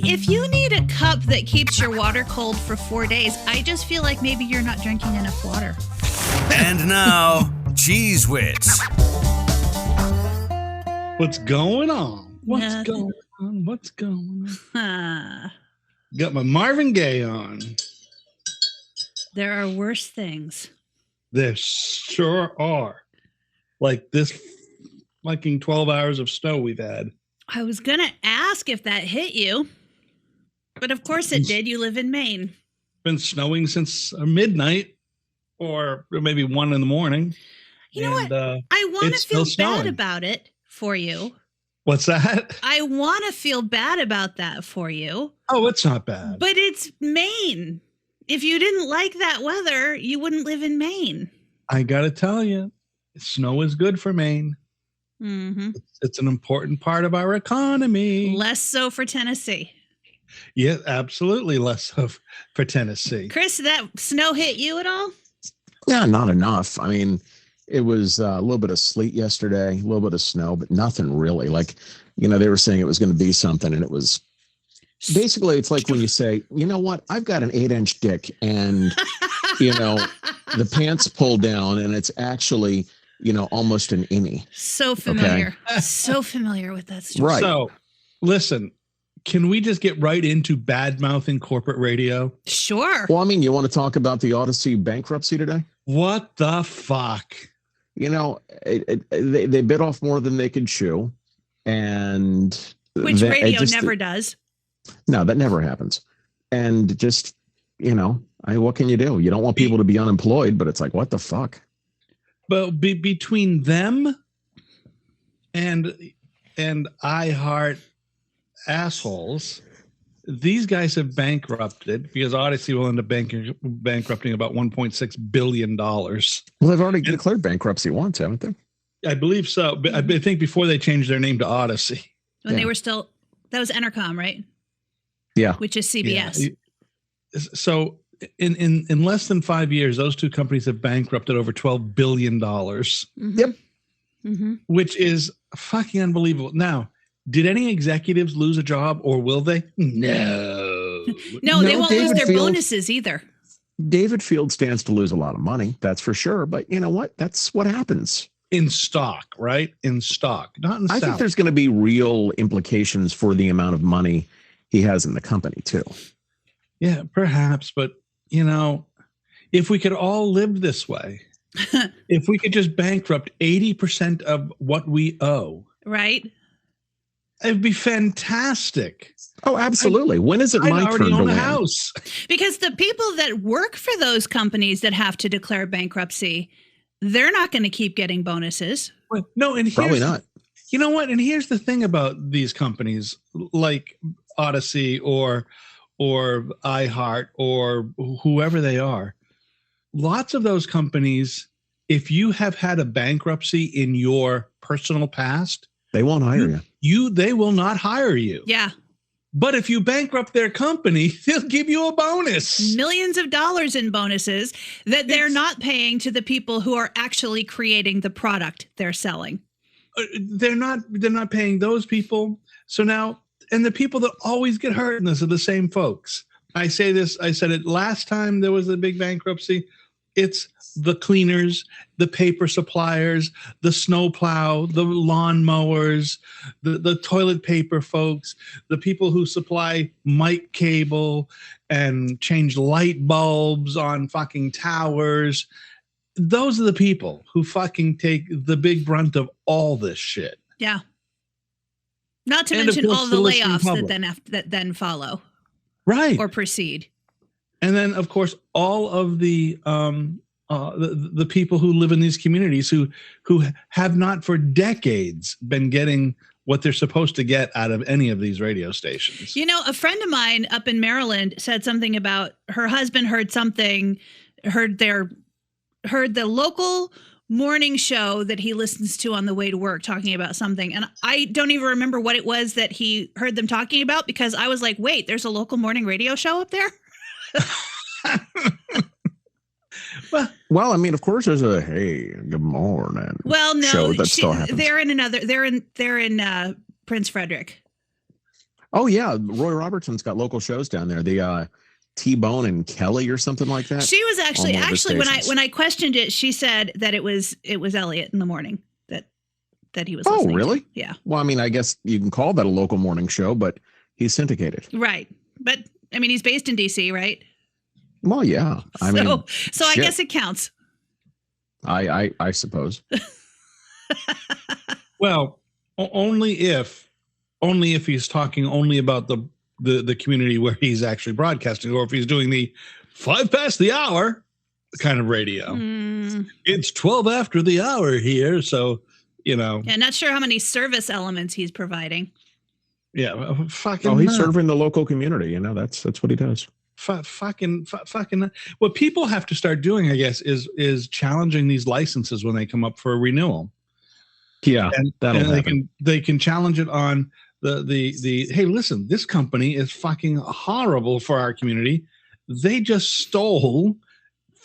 if you need a cup that keeps your water cold for 4 days, I just feel like maybe you're not drinking enough water. And now, Cheese Wits. What's going on? Nothing. What's going on? Got my Marvin Gaye on. There are worse things. There sure are. Like this fucking 12 hours of snow we've had. I was going to ask if that hit you, but of course it did. You live in Maine. Been snowing since midnight or maybe 1 a.m. You know what? I want to feel bad about it for you. What's that? I want to feel bad about that for you. Oh, it's not bad. But it's Maine. If you didn't like that weather, you wouldn't live in Maine. I got to tell you, snow is good for Maine. Mm-hmm. It's an important part of our economy. Less so for Tennessee. Yeah, absolutely less so for Tennessee. Chris, did that snow hit you at all? Yeah, not enough. I mean, it was a little bit of sleet yesterday, a little bit of snow, but nothing really. Like, you know, they were saying it was going to be something, and it was basically, it's like when you say, you know what, I've got an 8-inch dick, and, you know, the pants pull down, and it's actually, you know, almost an innie. So familiar. Okay? So familiar with that story. Right. So, listen, can we just get right into bad-mouthing corporate radio? Sure. Well, I mean, you want to talk about the Odyssey bankruptcy today? What the fuck? You know, they bit off more than they could chew, and which radio never does. No, that never happens. And just, you know, what can you do? You don't want people to be unemployed, but it's like, what the fuck? But between them and iHeart assholes, these guys have bankrupted because Odyssey will end up bankrupting about $1.6 billion. Well, they've already declared bankruptcy once, haven't they? I believe so. But I think before they changed their name to Odyssey. When they were still, that was Entercom, right? Yeah. Which is CBS. Yeah. So in less than 5 years, those two companies have bankrupted over $12 billion. Mm-hmm. Yep. Mm-hmm. Which is fucking unbelievable. Now, did any executives lose a job or will they? No. No, they won't lose their bonuses either. David Field stands to lose a lot of money. That's for sure. But you know what? That's what happens. In stock, right? In stock, not in salary. I think there's going to be real implications for the amount of money he has in the company too. Yeah, perhaps. But, you know, if we could all live this way, if we could just bankrupt 80% of what we owe. Right. It'd be fantastic. Oh, absolutely. When is it my turn to win? House. Because the people that work for those companies that have to declare bankruptcy, they're not going to keep getting bonuses. No, and probably not. You know what? And here's the thing about these companies like Odyssey or iHeart or whoever they are. Lots of those companies, if you have had a bankruptcy in your personal past, they won't hire you. They will not hire you. Yeah. But if you bankrupt their company, they'll give you a bonus. Millions of dollars in bonuses that they're not paying to the people who are actually creating the product they're selling. They're not paying those people. So now, and the people that always get hurt in this are the same folks. I said it last time there was a big bankruptcy. It's the cleaners, the paper suppliers, the snowplow, the lawn mowers, the toilet paper folks, the people who supply mic cable and change light bulbs on fucking towers. Those are the people who fucking take the big brunt of all this shit. Yeah. Not to mention all the layoffs that then follow. Right. Or proceed. And then, of course, all of the people who live in these communities who have not for decades been getting what they're supposed to get out of any of these radio stations. You know, a friend of mine up in Maryland said something about her husband heard the local morning show that he listens to on the way to work talking about something. And I don't even remember what it was that he heard them talking about because I was like, wait, there's a local morning radio show up there? Well, I mean, of course, there's a hey, good morning. Well, no, show that still happens. They're in Prince Frederick. Oh yeah, Roy Robertson's got local shows down there. The T-Bone and Kelly or something like that. She was actually On one of the stations. when I questioned it, she said that it was Elliot in the morning that he was. Oh, listening really? To. Yeah. Well, I mean, I guess you can call that a local morning show, but he's syndicated. Right, but I mean, he's based in DC, right? Well, yeah. I mean, so I guess it counts. I suppose. Well, only if he's talking only about the community where he's actually broadcasting, or if he's doing the 5 past the hour kind of radio. It's 12 after the hour here, so Yeah, not sure how many service elements he's providing. Yeah, fucking. Oh, he's serving the local community. That's what he does. Fucking. What people have to start doing, I guess, is challenging these licenses when they come up for a renewal. Yeah, and they can challenge it on the hey, listen, this company is fucking horrible for our community. They just stole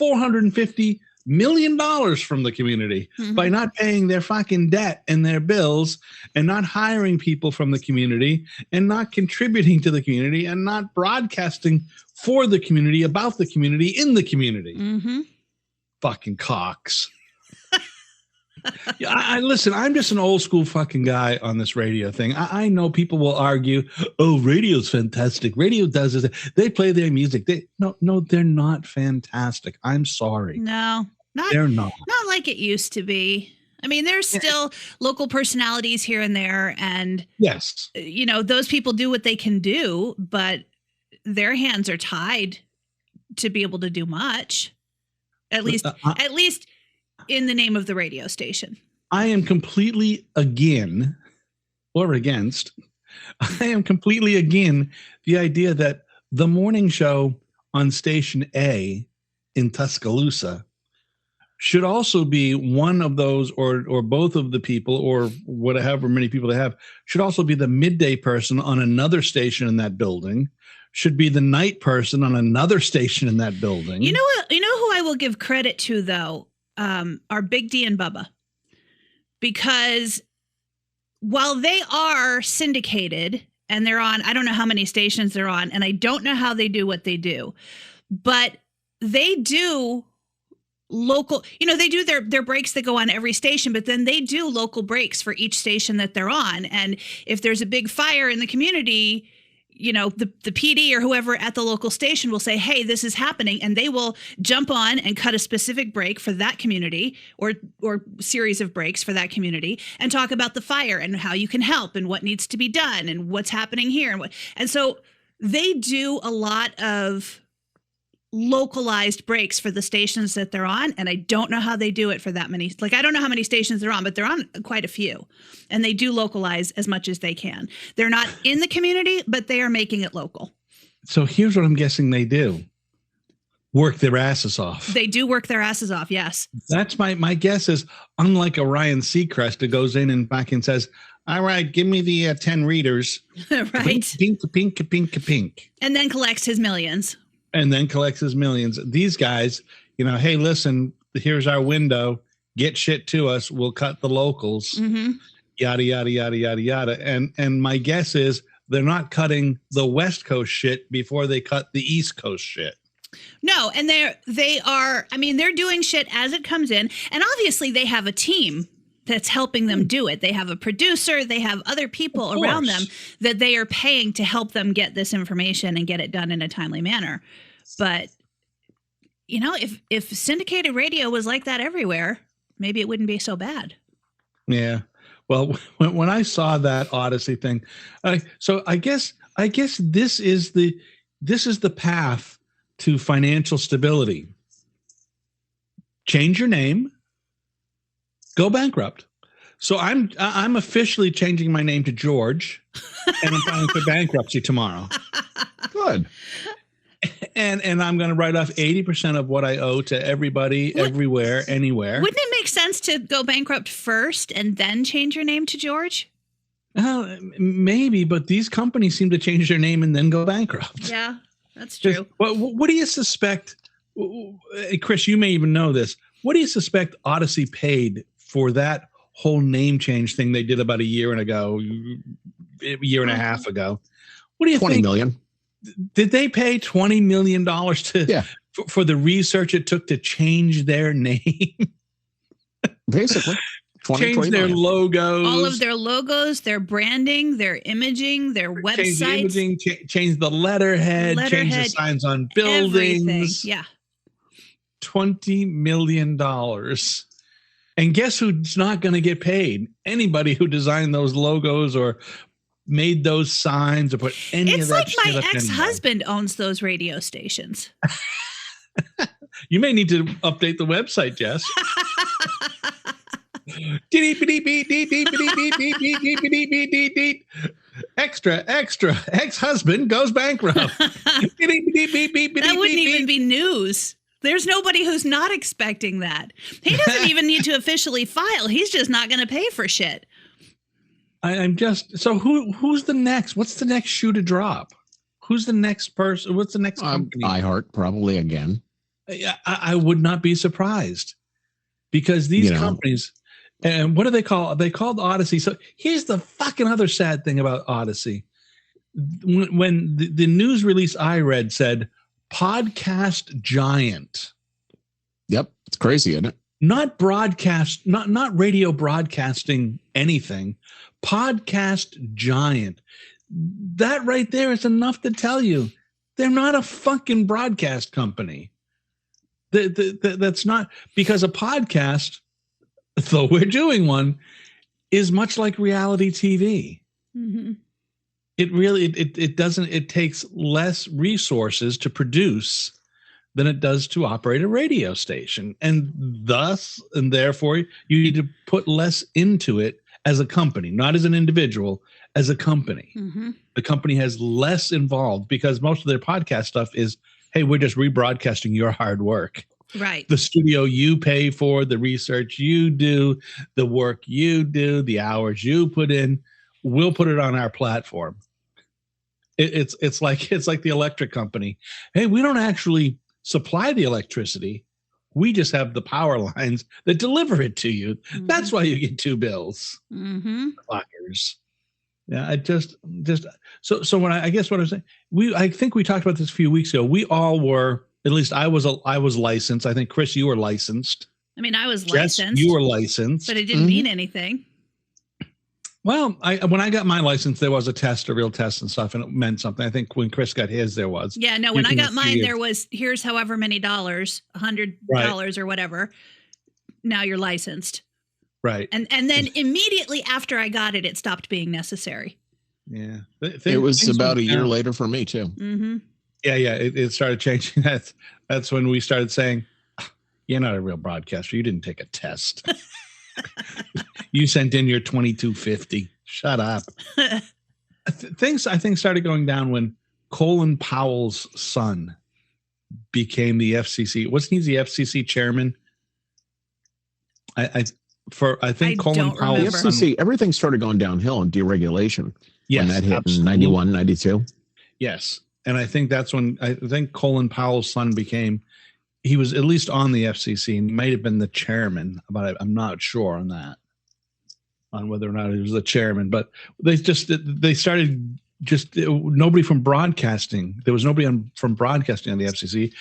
$450 million from the community by not paying their fucking debt and their bills, and not hiring people from the community, and not contributing to the community, and not broadcasting for the community, about the community, in the community. Fucking cocks. I listen, I'm just an old school fucking guy on this radio thing. I know people will argue, oh, radio's fantastic. Radio does this. They play their music. No, they're not fantastic. I'm sorry. No, they're not. Not like it used to be. I mean, there's still local personalities here and there. And, yes, those people do what they can do, but their hands are tied to be able to do much, at least in the name of the radio station. I am completely against the idea that the morning show on Station A in Tuscaloosa should also be one of those, or both of the people, or whatever many people they have, should also be the midday person on another station in that building, should be the night person on another station in that building. You know what? You know who I will give credit to, though? Are Big D and Bubba, because while they are syndicated and they're on, I don't know how many stations they're on, and I don't know how they do what they do, but they do local, they do their breaks that go on every station, but then they do local breaks for each station that they're on. And if there's a big fire in the community, the PD or whoever at the local station will say, hey, this is happening. And they will jump on and cut a specific break for that community, or series of breaks for that community, and talk about the fire and how you can help and what needs to be done and what's happening here. And so they do a lot of localized breaks for the stations that they're on. And I don't know how they do it for that many. Like, I don't know how many stations they're on, but they're on quite a few. And they do localize as much as they can. They're not in the community, but they are making it local. So here's what I'm guessing they do. Work their asses off. They do work their asses off, yes. That's my guess is, unlike a Ryan Seacrest that goes in and back and says, all right, give me the 10 readers. Right. Pink. And then collects his millions. These guys, hey, listen, here's our window. Get shit to us. We'll cut the locals. Yada, yada, yada, yada, yada. And my guess is they're not cutting the West Coast shit before they cut the East Coast shit. No, and they are, they're doing shit as it comes in. And obviously they have a team that's helping them do it. They have a producer, they have other people around them that they are paying to help them get this information and get it done in a timely manner. But, if syndicated radio was like that everywhere, maybe it wouldn't be so bad. Yeah. Well, when I saw that Odyssey thing, so I guess this is the path to financial stability. Change your name. Go bankrupt. So I'm officially changing my name to George, and I'm filing for bankruptcy tomorrow. Good. And I'm going to write off 80% of what I owe to everybody, everywhere, anywhere. Wouldn't it make sense to go bankrupt first and then change your name to George? Maybe, but these companies seem to change their name and then go bankrupt. Yeah, that's true. What do you suspect? Chris, you may even know this. What do you suspect Odyssey paid for that whole name change thing they did about a year and a half ago? What do you 20 think? million. Did they pay $20 million Yeah. for the research it took to change their name? Basically. 20, Change 20 their million. logos. All of their logos, their branding, their imaging, their websites. Change the imaging, change the letterhead, change the signs on buildings. Everything. Yeah. $20 million. And guess who's not going to get paid? Anybody who designed those logos or made those signs or put any It's of that like shit my up anyway. ex-husband owns those radio stations. You may need to update the website, Jess. Extra, ex-husband goes bankrupt. That wouldn't even be news. There's nobody who's not expecting that. He doesn't even need to officially file. He's just not going to pay for shit. I'm just so who's the next? What's the next shoe to drop? Who's the next person? What's the next company? iHeart probably again. I would not be surprised because these companies, and what do they call? They called Odyssey. So here's the fucking other sad thing about Odyssey. When the news release I read said podcast giant. Yep, it's crazy, isn't it? Not broadcast, not radio broadcasting anything. Podcast giant. That right there is enough to tell you they're not a fucking broadcast company. That's not, because a podcast, though we're doing one, is much like reality TV. Mm-hmm. It really, it doesn't, it takes less resources to produce than it does to operate a radio station. And thus, and therefore, you need to put less into it as a company, not as an individual, as a company. Mm-hmm. The company has less involved because most of their podcast stuff is, hey, we're just rebroadcasting your hard work. Right. The studio you pay for, the research you do, the work you do, the hours you put in, we'll put it on our platform. It's like the electric company. Hey, we don't actually supply the electricity. We just have the power lines that deliver it to you. Mm-hmm. That's why you get two bills. Mm-hmm. Fuckers. Yeah, I just so when I guess what I'm saying, I think we talked about this a few weeks ago. We all were, at least I was licensed. I think Chris, you were licensed. I mean, I was Jess, licensed. you were licensed, but it didn't mean anything. Well, when I got my license, there was a real test and stuff, and it meant something. I think when Chris got his, there was. Yeah, no, when I got mine, there was, here's however many dollars, $100 or whatever. Now you're licensed. Right. And then immediately after I got it, it stopped being necessary. Yeah. It was about a year later for me, too. Mm-hmm. Yeah. It started changing. That's when we started saying, you're not a real broadcaster. You didn't take a test. You sent in your 2250. Shut up. Things, I think, started going down when Colin Powell's son became the FCC. Wasn't he the FCC chairman? I think Colin Powell's son. The FCC, everything started going downhill in deregulation. Yes, when that hit absolutely. In 91, 92. Yes. And I think that's when I think Colin Powell's son he was at least on the FCC and he might have been the chairman, but I'm not sure on that, on whether or not he was the chairman. But they started nobody from broadcasting. There was nobody from broadcasting on the FCC.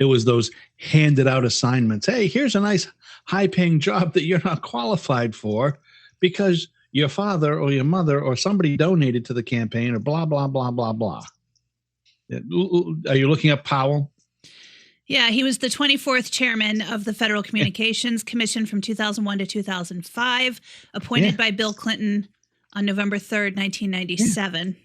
It was those handed out assignments. Hey, here's a nice high paying job that you're not qualified for because your father or your mother or somebody donated to the campaign or blah, blah, blah, blah, blah. Are you looking up Powell? Yeah, he was the 24th chairman of the Federal Communications Commission from 2001 to 2005, appointed by Bill Clinton on November 3rd, 1997,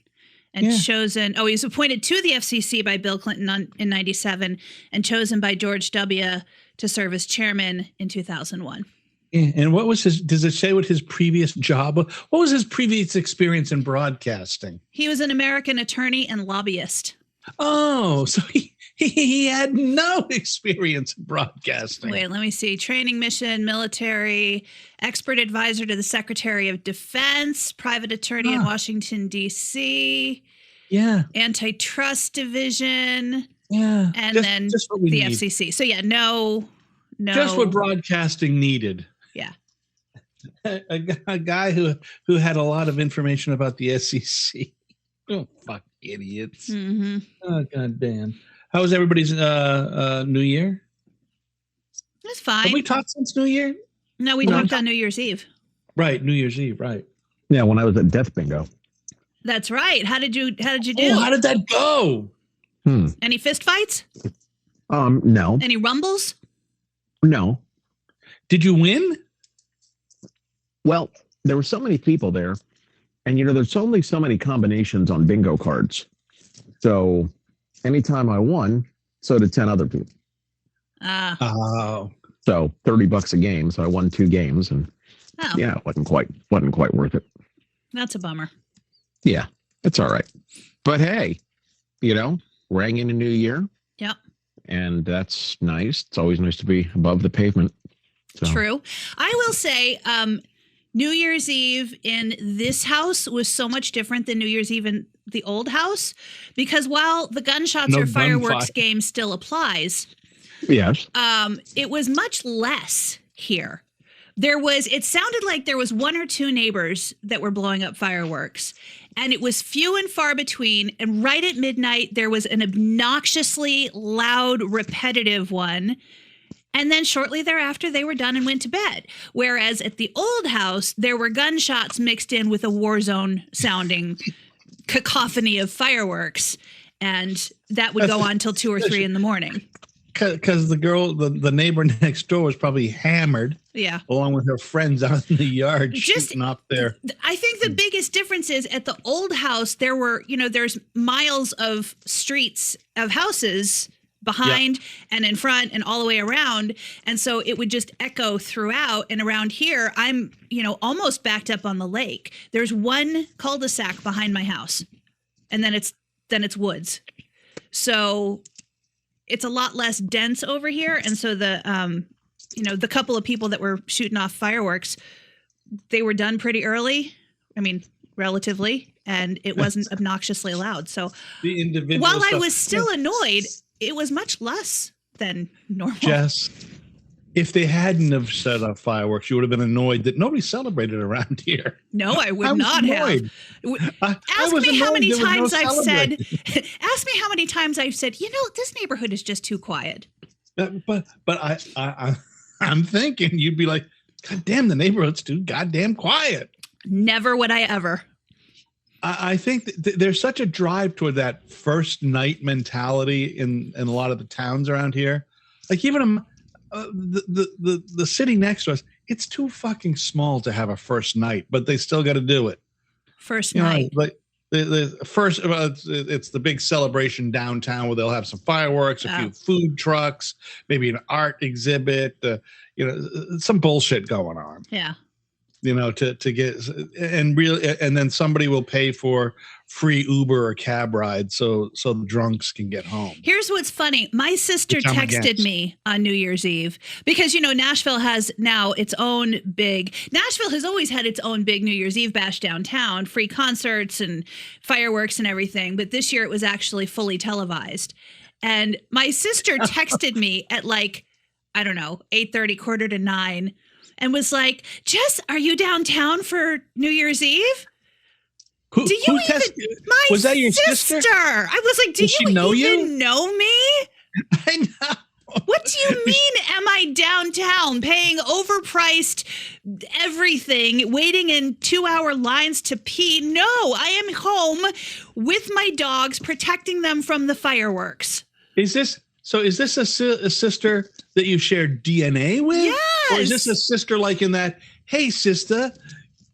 and chosen. Oh, he was appointed to the FCC by Bill Clinton in 97 and chosen by George W. to serve as chairman in 2001. Yeah, and what was does it say what his previous job was? What was his previous experience in broadcasting? He was an American attorney and lobbyist. Oh, so he had no experience in broadcasting. Wait, let me see. Training mission, military, expert advisor to the Secretary of Defense, private attorney in Washington, D.C. Yeah. Antitrust division. Yeah. And then the FCC. So yeah, no. Just what broadcasting needed. Yeah. A guy who had a lot of information about the SEC. Oh, fuck idiots. Mm-hmm. Oh, God damn. How was everybody's New Year? That's Have fine. we talked since New Year? No, we talked on New Year's Eve. Right, New Year's Eve, right. Yeah, when I was at Death Bingo. That's right. How did you do? Oh, how did that go? Any fist fights? No. Any rumbles? No. Did you win? Well, there were so many people there, and there's only so many combinations on bingo cards. So anytime I won, so did 10 other people. Oh. So $30 a game. So I won 2 games, and yeah, it wasn't quite worth it. That's a bummer. Yeah, it's all right. But hey, rang in a new year. Yep. And that's nice. It's always nice to be above the pavement. So. True. I will say, New Year's Eve in this house was so much different than New Year's Eve in the old house, because while the gunshots or fireworks game still applies, yes, it was much less here. It sounded like there was 1 or 2 neighbors that were blowing up fireworks, and it was few and far between. And right at midnight, there was an obnoxiously loud, repetitive one. And then shortly thereafter, they were done and went to bed. Whereas at the old house, there were gunshots mixed in with a war zone sounding cacophony of fireworks. And that would go on till 2 or 3 in the morning. Because the neighbor next door was probably hammered. Yeah. Along with her friends out in the yard shooting up there. I think the biggest difference is at the old house, there's miles of streets of houses behind and in front and all the way around. And so it would just echo throughout. And around here, I'm, almost backed up on the lake. There's one cul-de-sac behind my house, and then it's woods. So it's a lot less dense over here. And so the couple of people that were shooting off fireworks, they were done pretty early. I mean, relatively, and it wasn't obnoxiously loud. So the individual while I was still annoyed, it was much less than normal. Jess, if they hadn't have set up fireworks, you would have been annoyed that nobody celebrated around here. No, I would not have. Ask me how many times I've said, this neighborhood is just too quiet. But I'm thinking you'd be like, God damn, the neighborhood's too goddamn quiet. Never would I ever. I think there's such a drive toward that first night mentality in a lot of the towns around here. Like even the city next to us, it's too fucking small to have a first night, but they still got to do it. First night. Like the first, it's the big celebration downtown where they'll have some fireworks, a few food trucks, maybe an art exhibit, some bullshit going on. Yeah. To get and then somebody will pay for free Uber or cab ride so the drunks can get home. Here's what's funny. My sister texted me on New Year's Eve because, Nashville has now its own Nashville has always had its own big New Year's Eve bash downtown, free concerts and fireworks and everything. But this year it was actually fully televised. And my sister texted me at 8:30, 8:45, and was like, Jess, are you downtown for New Year's Eve? Was that your sister? I was like, do you even know me? I know. What do you mean, am I downtown paying overpriced everything, waiting in 2-hour lines to pee? No, I am home with my dogs, protecting them from the fireworks. Is this a sister that you shared DNA with? Yes. Or is this a sister like in that, hey, sister,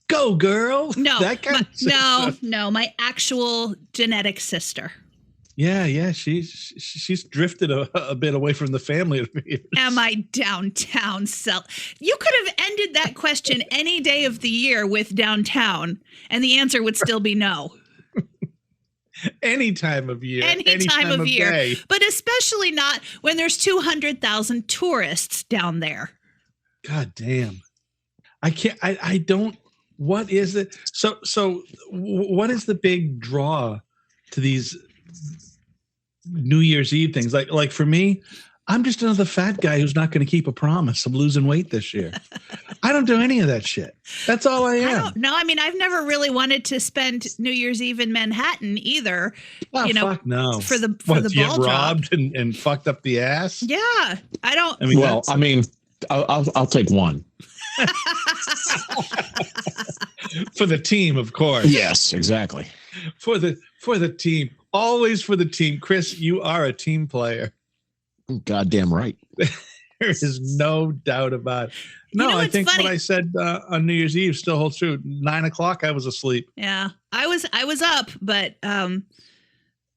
go, girl? No, that kind of sister. No, my actual genetic sister. Yeah, she's drifted a bit away from the family. Am I downtown? You could have ended that question any day of the year with downtown, and the answer would still be no. Any time of year. Any time of year. Day. But especially not when there's 200,000 tourists down there. God damn. I don't, what is it? So what is the big draw to these New Year's Eve things? Like for me, I'm just another fat guy who's not going to keep a promise of losing weight this year. I don't do any of that shit. That's all I am. I don't know. I mean, I've never really wanted to spend New Year's Eve in Manhattan either. Oh, fuck no. For the you get ball drop. robbed and fucked up the ass. Yeah, I don't. I mean, Well, I mean, I'll take one. For the team, of course. Yes, exactly. For the team. Always for the team. Chris, you are a team player. Goddamn right. There is no doubt about it. No, I think what I said on New Year's Eve still holds true. 9 o'clock, I was asleep. Yeah, I was up, but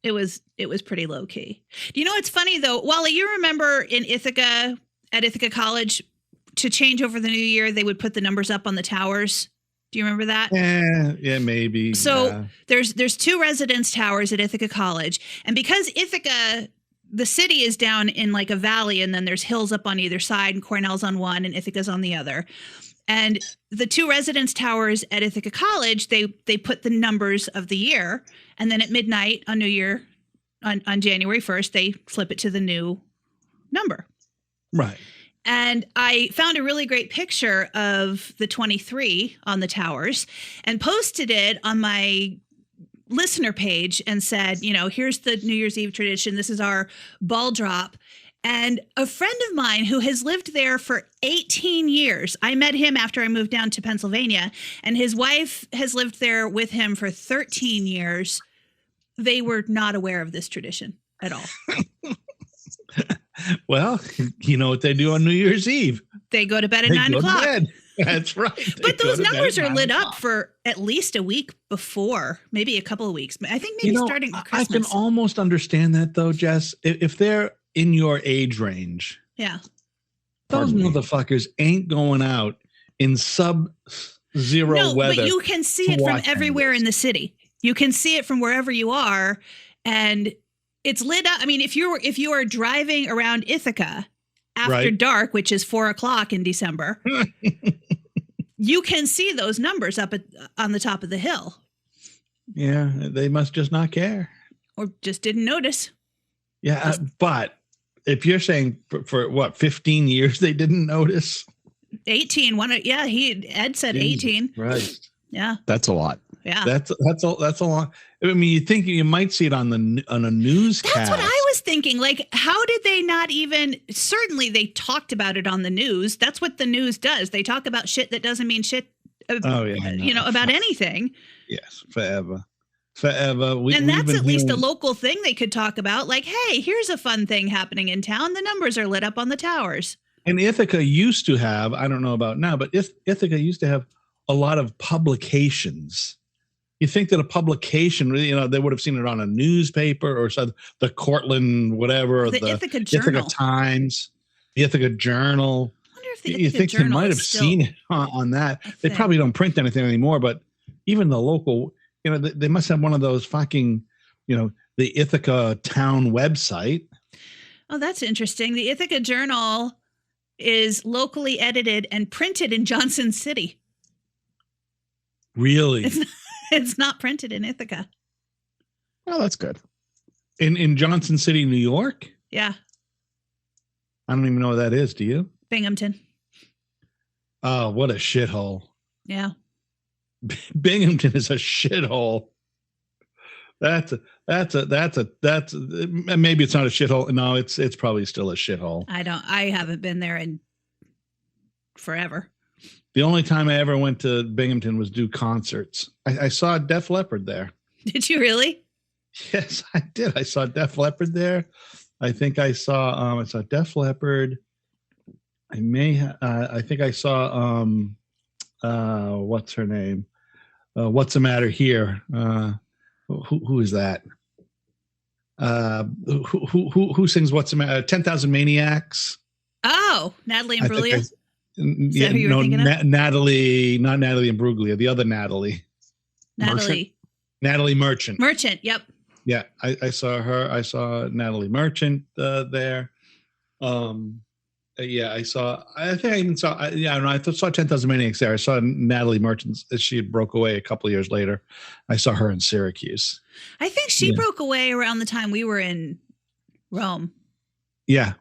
it was pretty low key. Do you know what's funny though, Wally? You remember at Ithaca College, to change over the new year, they would put the numbers up on the towers. Do you remember that? Yeah, maybe. So there's 2 residence towers at Ithaca College, and because Ithaca, the city is down in like a valley, and then there's hills up on either side, and Cornell's on one and Ithaca's on the other. And the 2 residence towers at Ithaca College, they put the numbers of the year, and then at midnight on New Year, on January 1st, they flip it to the new number. Right. And I found a really great picture of the 23 on the towers and posted it on my listener page and said, here's the New Year's Eve tradition. This is our ball drop. And a friend of mine who has lived there for 18 years, I met him after I moved down to Pennsylvania, and his wife has lived there with him for 13 years. They were not aware of this tradition at all. Well, you know what they do on New Year's Eve? They go to bed at 9 o'clock. That's right. But those numbers are lit up for at least a week before, maybe a couple of weeks. I think maybe starting with Christmas. I can almost understand that though, Jess. If they're in your age range. Yeah. Those motherfuckers ain't going out in sub-zero weather. But you can see it from everywhere in the city. You can see it from wherever you are, and it's lit up. I mean, if you are driving around Ithaca after dark, which is 4 o'clock in December, you can see those numbers up on the top of the hill. Yeah, they must just not care. Or just didn't notice. Yeah, but if you're saying for what, 15 years they didn't notice? 18. Ed said 18. Right. Yeah. That's a lot. Yeah. That's a long. I mean, you think you might see it on a newscast. That's what I was thinking. Like, how did they not even? Certainly, they talked about it on the news. That's what the news does. They talk about shit that doesn't mean shit. About anything. Yes, forever. And that's at least a local thing they could talk about. Like, hey, here's a fun thing happening in town. The numbers are lit up on the towers. And Ithaca used to have, I don't know about now, but Ithaca used to have a lot of publications. You think that a publication, they would have seen it on a newspaper or the Cortland, whatever, or the Ithaca Journal. Ithaca Times, the Ithaca Journal. I wonder if the you Ithaca think Journal they might have still seen it on that. They probably don't print anything anymore, but even the local, they must have one of those fucking, the Ithaca town website. Oh, that's interesting. The Ithaca Journal is locally edited and printed in Johnson City. Really? It's not printed in Ithaca. Oh, that's good. In Johnson City, New York? Yeah. I don't even know what that is. Do you? Binghamton. Oh, what a shithole. Yeah. Binghamton is a shithole. That's maybe it's not a shithole. No, it's probably still a shithole. I haven't been there in forever. The only time I ever went to Binghamton was do concerts. I saw Def Leppard there. Did you really? Yes, I did. I saw Def Leppard there. I think I saw Def Leppard. I think I saw what's her name? What's the Matter Here? Who is that? Who sings What's the Matter? 10,000 Maniacs. Oh, Natalie Imbruglia. Yeah, no, Natalie, not Natalie Imbruglia, the other Natalie. Natalie Merchant. Merchant, yep. Yeah, I saw her. I saw Natalie Merchant there. Yeah, I saw. I think I even saw. I saw 10,000 Maniacs there. I saw Natalie Merchant. She had broke away a couple of years later. I saw her in Syracuse. I think she broke away around the time we were in Rome. Yeah,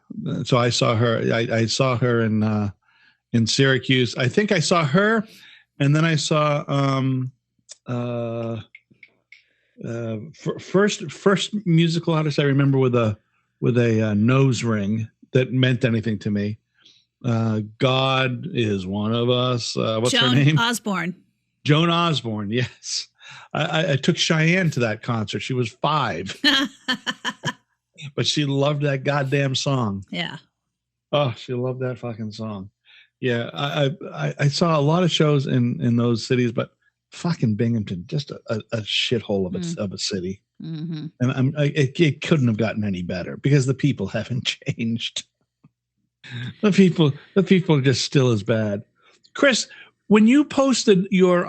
so I saw her. I saw her in in Syracuse. I think I saw her, and then I saw first musical artist I remember with a nose ring that meant anything to me. God is one of us. What's her name? Osborne. Joan Osborne. Yes, I took Cheyenne to that concert. She was 5, but she loved that goddamn song. Yeah. Oh, she loved that fucking song. Yeah, I saw a lot of shows in those cities, but fucking Binghamton, just a shithole of a city. Mm-hmm. And it couldn't have gotten any better because the people haven't changed. The people are just still as bad. Chris, when you posted your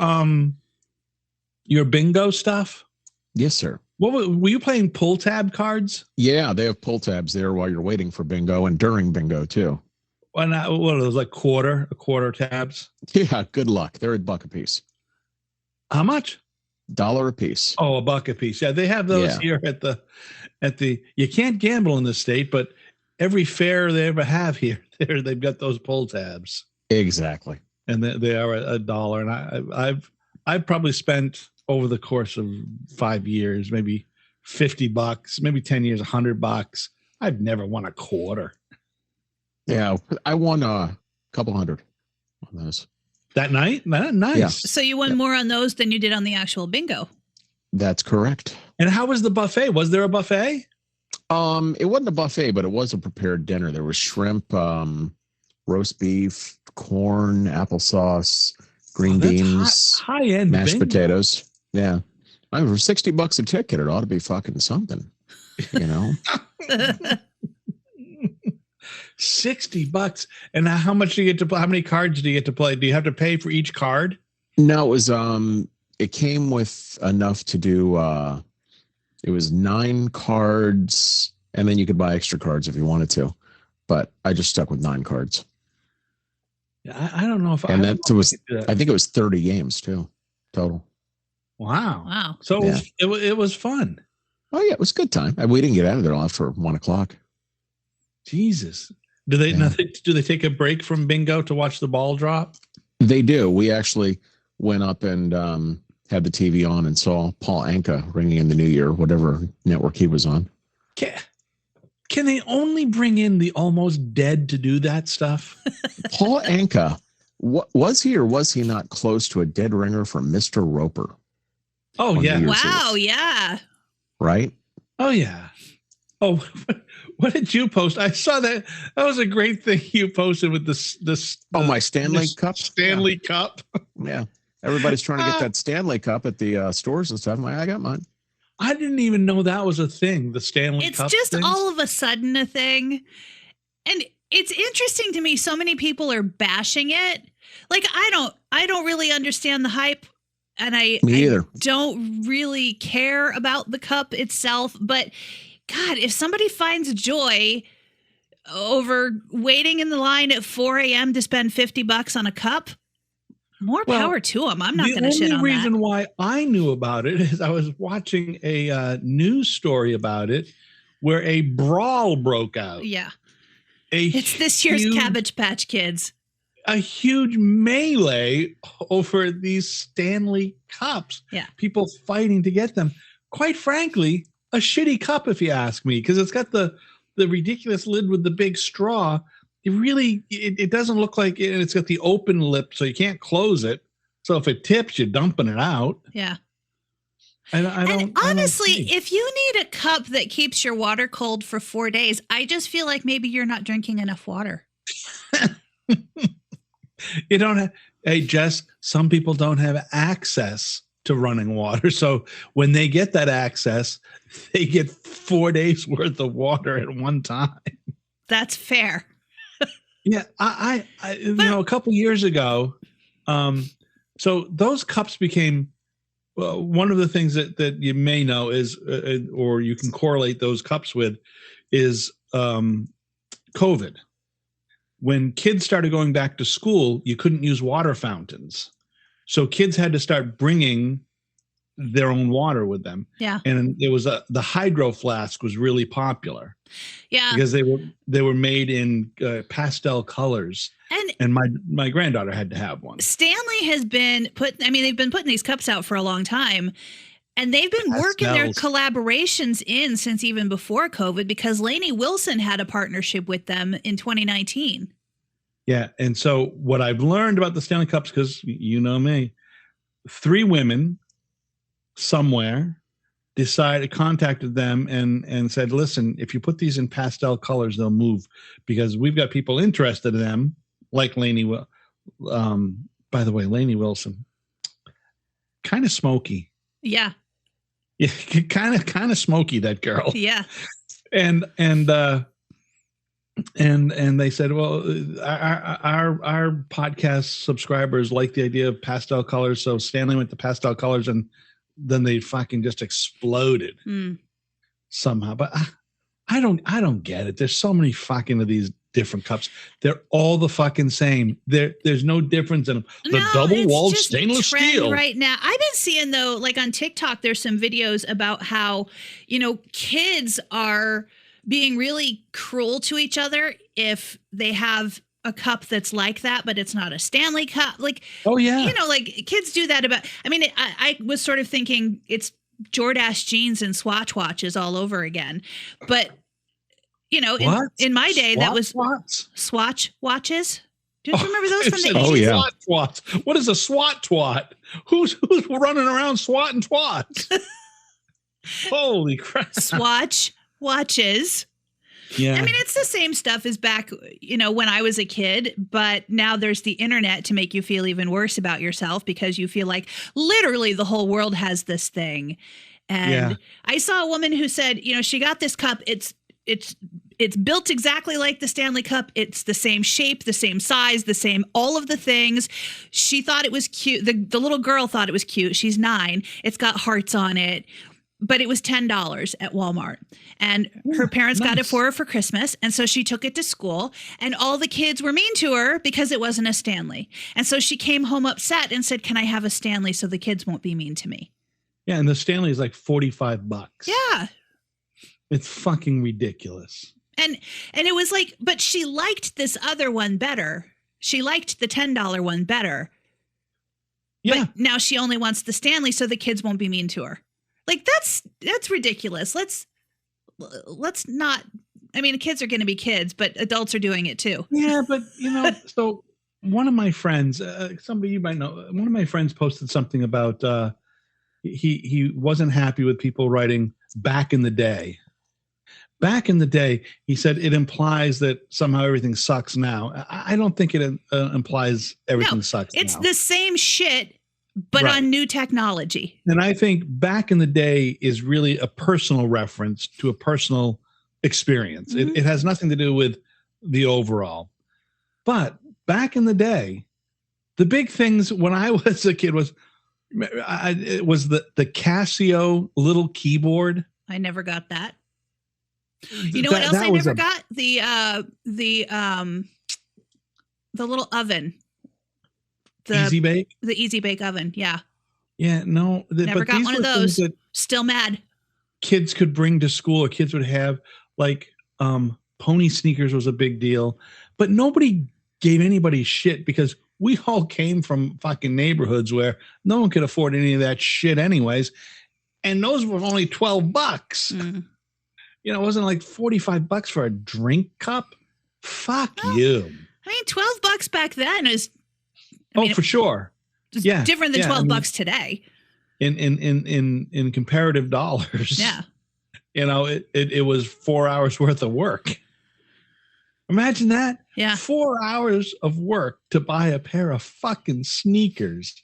bingo stuff, Yes, sir. what were you playing pull tab cards? Yeah, they have pull tabs there while you're waiting for bingo and during bingo too. What are those, like quarter tabs? Yeah, good luck. They're $1 a piece. How much? $1 a piece. Oh, $1 a piece. Yeah, they have those here at the. You can't gamble in the state, but every fair they ever have here, they've got those pull tabs, Exactly. and they are $1. And I've probably spent over the course of 5 years, maybe $50, maybe 10 years, $100. I've never won a quarter. Yeah, I won a couple hundred on those. That night? Nice. Yeah. So you won more on those than you did on the actual bingo. That's correct. And how was the buffet? Was there a buffet? It wasn't a buffet, but it was a prepared dinner. There was shrimp, roast beef, corn, applesauce, green beans, high end mashed bingo. potatoes. Yeah. I mean, for $60 a ticket, it ought to be fucking something, you know? $60. And how much do you get to play? How many cards do you get to play? Do you have to pay for each card? No, it was, it came with enough to do, it was 9 cards, and then you could buy extra cards if you wanted to, but I just stuck with 9 cards. Yeah, I don't know if And I think it was 30 games too, total. Wow. Wow. So it was fun. Oh yeah, it was a good time. We didn't get out of there after 1 o'clock. Jesus. Do they take a break from bingo to watch the ball drop? They do. We actually went up and had the TV on and saw Paul Anka ringing in the new year, whatever network he was on. Can they only bring in the almost dead to do that stuff? Paul Anka, was he or was he not close to a dead ringer for Mr. Roper? Oh, yeah. Wow. Yeah. Right? Oh, yeah. Oh, what did you post? I saw that. That was a great thing you posted with my Stanley Cup? Stanley Cup. Yeah. Everybody's trying to get that Stanley Cup at the stores and stuff. I'm like, I got mine. I didn't even know that was a thing, the Stanley Cup. It's just things. all of a sudden a thing. And it's interesting to me. So many people are bashing it. Like, I don't really understand the hype. And I don't really care about the cup itself. But God, if somebody finds joy over waiting in the line at 4 a.m. to spend $50 on a cup, more power to them. I'm not going to shit on that. The only reason why I knew about it is I was watching a news story about it where a brawl broke out. Yeah. It's this year's Cabbage Patch Kids. A huge melee over these Stanley Cups. Yeah. People fighting to get them. Quite frankly, a shitty cup, if you ask me, because it's got the ridiculous lid with the big straw. It doesn't look like it. It's got the open lip, so you can't close it. So if it tips, you're dumping it out. Yeah. And honestly, if you need a cup that keeps your water cold for 4 days, I just feel like maybe you're not drinking enough water. You don't have, hey, Jess, some people don't have access to running water. So when they get that access, they get 4 days worth of water at one time. That's fair. Yeah. I a couple years ago, so those cups became one of the things that you may know is, or you can correlate those cups with is COVID. When kids started going back to school, you couldn't use water fountains. So kids had to start bringing their own water with them. Yeah. And it was the hydro flask was really popular. Yeah. Because they were made in pastel colors. And my granddaughter had to have one. Stanley has been they've been putting these cups out for a long time. And they've been working their collaborations in since even before COVID, because Lainey Wilson had a partnership with them in 2019. Yeah. And so what I've learned about the Stanley Cups, because you know me, 3 women somewhere contacted them and said, listen, if you put these in pastel colors, they'll move, because we've got people interested in them, like Lainey. By the way, Lainey Wilson, kind of smoky. Yeah. Yeah, kind of smoky, that girl. Yeah. And they said, well, our podcast subscribers like the idea of pastel colors, so Stanley went to pastel colors, and then they fucking just exploded somehow. But I don't get it. There's so many fucking of these different cups. They're all the fucking same. There's no difference in them. The double-walled stainless steel. Right now, I've been seeing, though, like on TikTok, there's some videos about how, kids are being really cruel to each other if they have a cup that's like that, but it's not a Stanley cup. Like, oh yeah, like kids do that about. I mean, I was sort of thinking it's Jordache jeans and Swatch watches all over again, but. In my day, that was Swatch watches. Do you remember those from the 80s? Oh, yeah. SWAT twats. What is a SWAT twat? Who's running around swatting twats? Holy crap. Swatch watches. Yeah. I mean, it's the same stuff as back, when I was a kid, but now there's the internet to make you feel even worse about yourself, because you feel like literally the whole world has this thing. And I saw a woman who said, she got this cup. It's built exactly like the Stanley Cup. It's the same shape, the same size, the same, all of the things. She thought it was cute. The little girl thought it was cute. She's 9. It's got hearts on it, but it was $10 at Walmart. And her parents got it for her for Christmas. And so she took it to school, and all the kids were mean to her because it wasn't a Stanley. And so she came home upset and said, can I have a Stanley so the kids won't be mean to me? Yeah. And the Stanley is like $45. Yeah. It's fucking ridiculous. And it was like, but she liked this other one better. She liked the $10 one better. Yeah. But now she only wants the Stanley so the kids won't be mean to her. Like, that's ridiculous. Let's not. I mean, kids are going to be kids, but adults are doing it too. Yeah, but so one of my friends, somebody you might know, one of my friends posted something about he wasn't happy with people writing back in the day. Back in the day, he said it implies that somehow everything sucks now. I don't think it implies everything sucks now. It's the same shit, but on new technology. And I think back in the day is really a personal reference to a personal experience. Mm-hmm. It has nothing to do with the overall. But back in the day, the big things when I was a kid was the Casio little keyboard. I never got that. You know what else I never got? The little oven. The Easy Bake? The Easy Bake oven, yeah. Yeah, no. Never got one of those. Still mad. Kids could bring to school, or kids would have, like, pony sneakers was a big deal. But nobody gave anybody shit, because we all came from fucking neighborhoods where no one could afford any of that shit anyways. And those were only $12. Mm. It wasn't like $45 for a drink cup. Fuck you. I mean, $12 back then is. For sure. Yeah. Different than $12 today. In comparative dollars. Yeah. It was 4 hours worth of work. Imagine that. Yeah. 4 hours of work to buy a pair of fucking sneakers.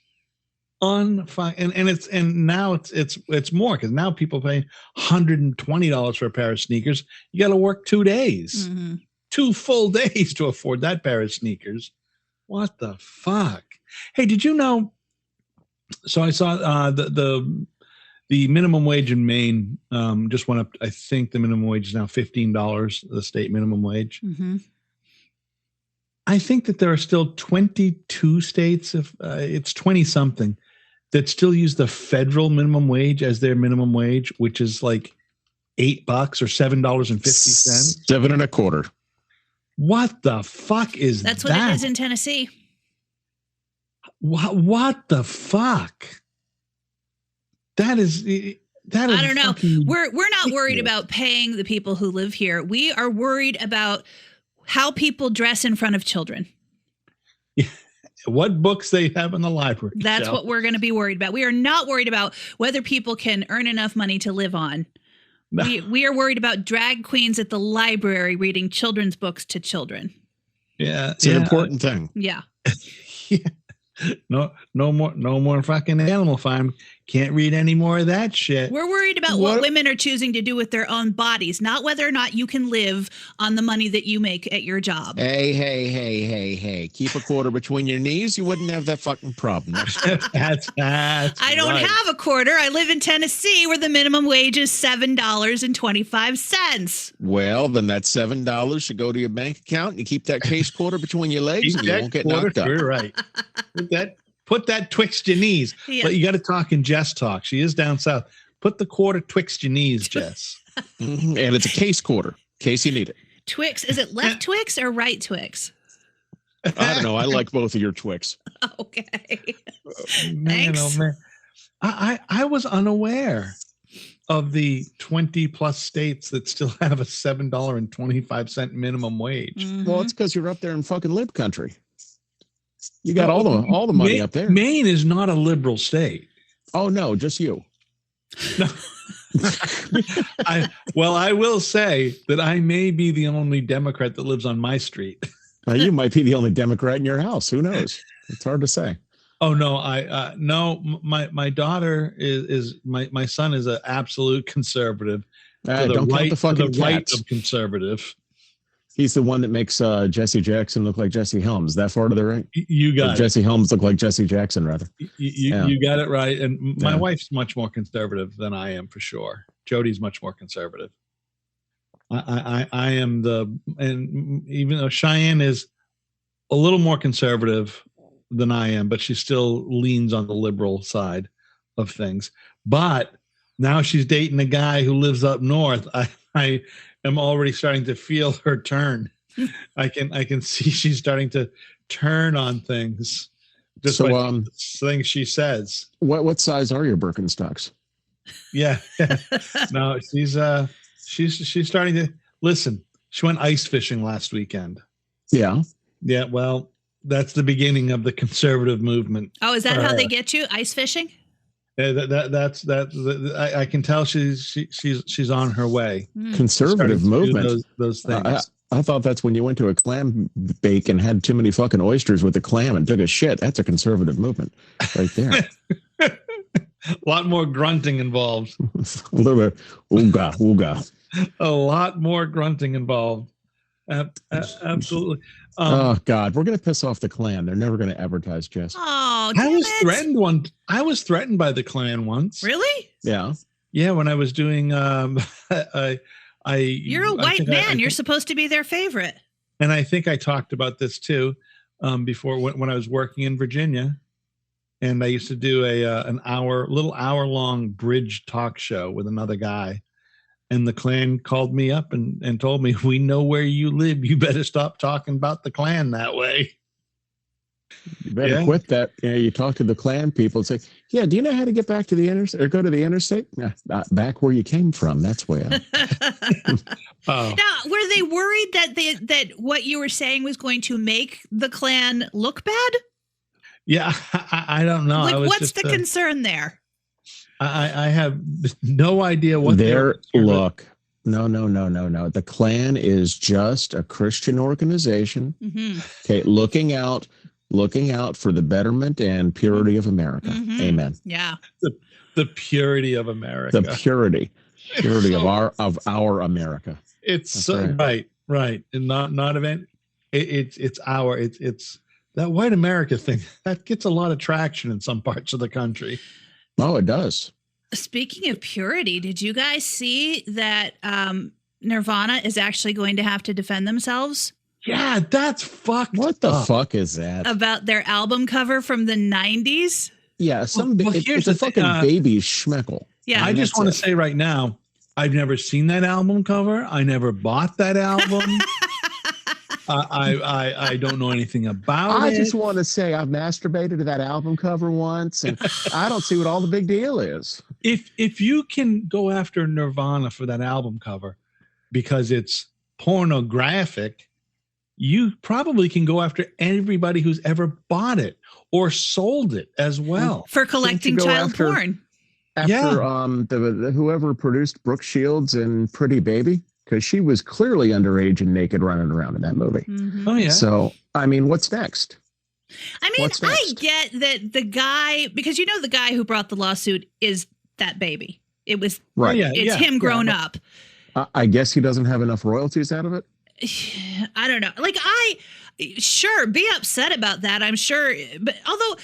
And now it's more, because now people pay $120 for a pair of sneakers. You got to work 2 days, 2 full days to afford that pair of sneakers. What the fuck? Hey, did you know? So I saw the minimum wage in Maine just went up. I think the minimum wage is now $15, the state minimum wage. Mm-hmm. I think that there are still 22 states, if it's 20 something, that still use the federal minimum wage as their minimum wage, which is like $8 or $7.50. 7.25. What the fuck is that? That's what it is in Tennessee. What the fuck? That is. I don't know. fucking We're not worried ridiculous. about paying the people who live here. We are worried about how people dress in front of children. What books they have in the library. That's shelf. what we're going to be worried about. We are not worried about whether people can earn enough money to live on. No. We are worried about drag queens at the library reading children's books to children. Yeah, It's an important thing. Yeah. Yeah. No more fucking Animal Farm. Can't read any more of that shit. We're worried about what women are choosing to do with their own bodies, not whether or not you can live on the money that you make at your job. Hey. Keep a quarter between your knees. You wouldn't have that fucking problem. That's I don't right. have a quarter. I live in Tennessee where the minimum wage is $7.25. Well, then that $7 should go to your bank account and you keep that case quarter between your legs and you won't get knocked up. You're right. Put that twixt your knees. Yeah. But you got to talk in Jess talk. She is down south. Put the quarter twixt your knees, Jess. And it's a case quarter, in case you need it. Twix, is it left Twix or right Twix? I don't know. I like both of your Twix. Okay. Man, Thanks. oh man. I was unaware of the 20 plus states that still have a $7.25 minimum wage. Mhm. Well, it's because you're up there in fucking lib country. You got all the money up there. Maine is not a liberal state. Oh no, just you. I will say that I may be the only Democrat that lives on my street. You might be the only Democrat in your house. Who knows? It's hard to say. Oh no, my daughter is my son is an absolute conservative. Don't count the fucking right cats. of conservative. He's the one that makes Jesse Jackson look like Jesse Helms. That far to the right? You Or got it. Jesse Helms look like Jesse Jackson, rather. You got it right. And my Yeah. wife's much more conservative than I am for sure. Jody's much more conservative. I am and even though Cheyenne is a little more conservative than I am, but she still leans on the liberal side of things. But now she's dating a guy who lives up north. I am already starting to feel her turn. I can see she's starting to turn on things just by things she says. What size are your Birkenstocks? Yeah. No, she's starting to listen. She went ice fishing last weekend. Yeah. Yeah, well, that's the beginning of the conservative movement. Oh, is that how they get you? Ice fishing? Yeah, I can tell she's on her way. Conservative Starting to do movement. those things. I thought that's when you went to a clam bake and had too many fucking oysters with the clam and took a shit. That's a conservative movement right there. A lot more grunting involved. A little bit ooga. A lot more grunting involved. Absolutely. Oh God, we're gonna piss off the Klan. They're never gonna advertise, Jess. Oh, I damn was it. threatened I was threatened by the Klan once. Really? Yeah. Yeah, when I was doing You're a white man. You're supposed to be their favorite. And I think I talked about this too before when I was working in Virginia, and I used to do an hour long bridge talk show with another guy, and the Klan called me up and told me, "We know where you live. You better stop talking about the Klan that way." You better quit that. You talk to the Klan people and say, "Yeah, do you know how to get back to the interstate or go to the interstate?" Nah, not back where you came from. That's where. Oh. Now, were they worried that what you were saying was going to make the Klan look bad? Yeah, I don't know. Like, I was what's just, the concern there? I have no idea what Look. No. The Klan is just a Christian organization. Mm-hmm. Okay, looking out for the betterment and purity of America. Mhm. Amen. Yeah. the purity of America. The purity of our America. It's That's so right, and not event. It's that white America thing that gets a lot of traction in some parts of the country. Oh, it does. Speaking of purity, did you guys see that Nirvana is actually going to have to defend themselves Yeah, that's fucked. What the up. fuck is that? about their album cover from the 90s? Yeah, here's it's a the thing, fucking baby's schmeckle. Yeah. I just want to say right now, I've never seen that album cover. I never bought that album. I don't know anything about it. I just want to say I've masturbated to that album cover once, and I don't see what all the big deal is. If you can go after Nirvana for that album cover because it's pornographic, you probably can go after everybody who's ever bought it or sold it as well. For collecting child porn. After whoever produced Brooke Shields and Pretty Baby, because she was clearly underage and naked running around in that movie. Mm-hmm. Oh yeah. So I mean, what's next? I mean, I get that the guy, because the guy who brought the lawsuit is that baby. It was right. It's him grown up. I guess he doesn't have enough royalties out of it. I don't know. Like sure, be upset about that. I'm sure, but although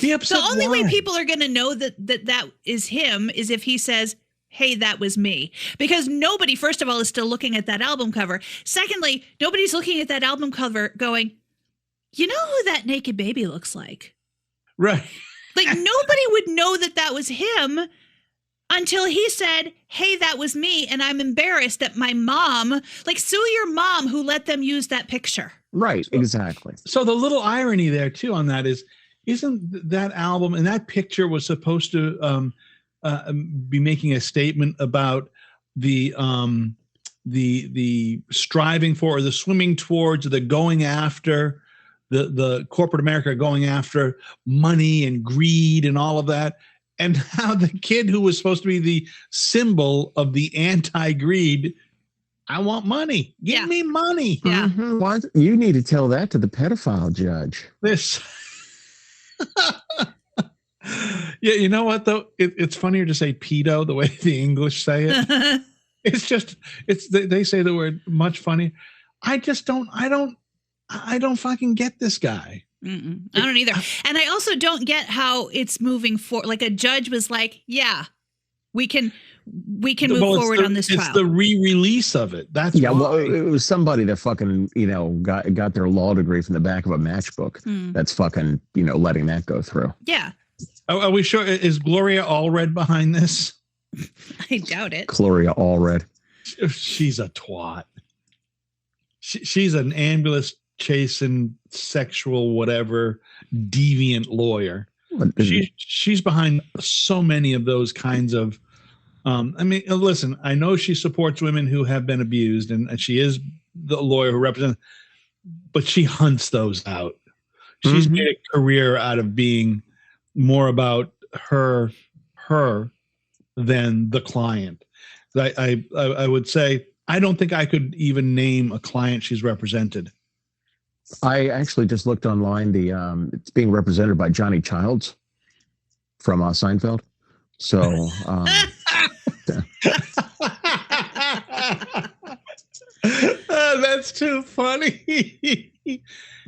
be upset. The only way people are going to know that is him is if he says, "Hey, that was me," because nobody, first of all, is still looking at that album cover. Secondly, nobody's looking at that album cover going, "You know who that naked baby looks like?" Right. Like nobody would know that was him until he said, "Hey, that was me," and I'm embarrassed that my mom, like, sue your mom who let them use that picture. Right, exactly. So the little irony there too on that is, isn't that album and that picture was supposed to be making a statement about the striving for, or the swimming towards, or the going after, the corporate America going after money and greed and all of that. And how the kid who was supposed to be the symbol of the anti-greed, I want money. Give me money. Yeah. Mm-hmm. What? You need to tell that to the pedophile judge. This. Yeah, you know what though? It's funnier to say pedo the way the English say it. They say the word much funnier. I don't fucking get this guy. Mm-mm. I don't either. And I also don't get how it's moving forward. Like a judge was like, yeah, we can move forward on this trial. It's the re-release of it. That's well, it was somebody that fucking, got their law degree from the back of a matchbook. That's fucking, letting that go through. Yeah. Are we sure? Is Gloria Allred behind this? I doubt it. Gloria Allred. She's a twat. She's an ambulance chasing sexual whatever deviant lawyer. She's behind so many of those kinds of listen, I know she supports women who have been abused, and she is the lawyer who represents, but she hunts those out. She's made a career out of being more about her than the client. I would say I don't think I could even name a client she's represented. I actually just looked online. It's being represented by Johnny Childs from Seinfeld. So that's too funny.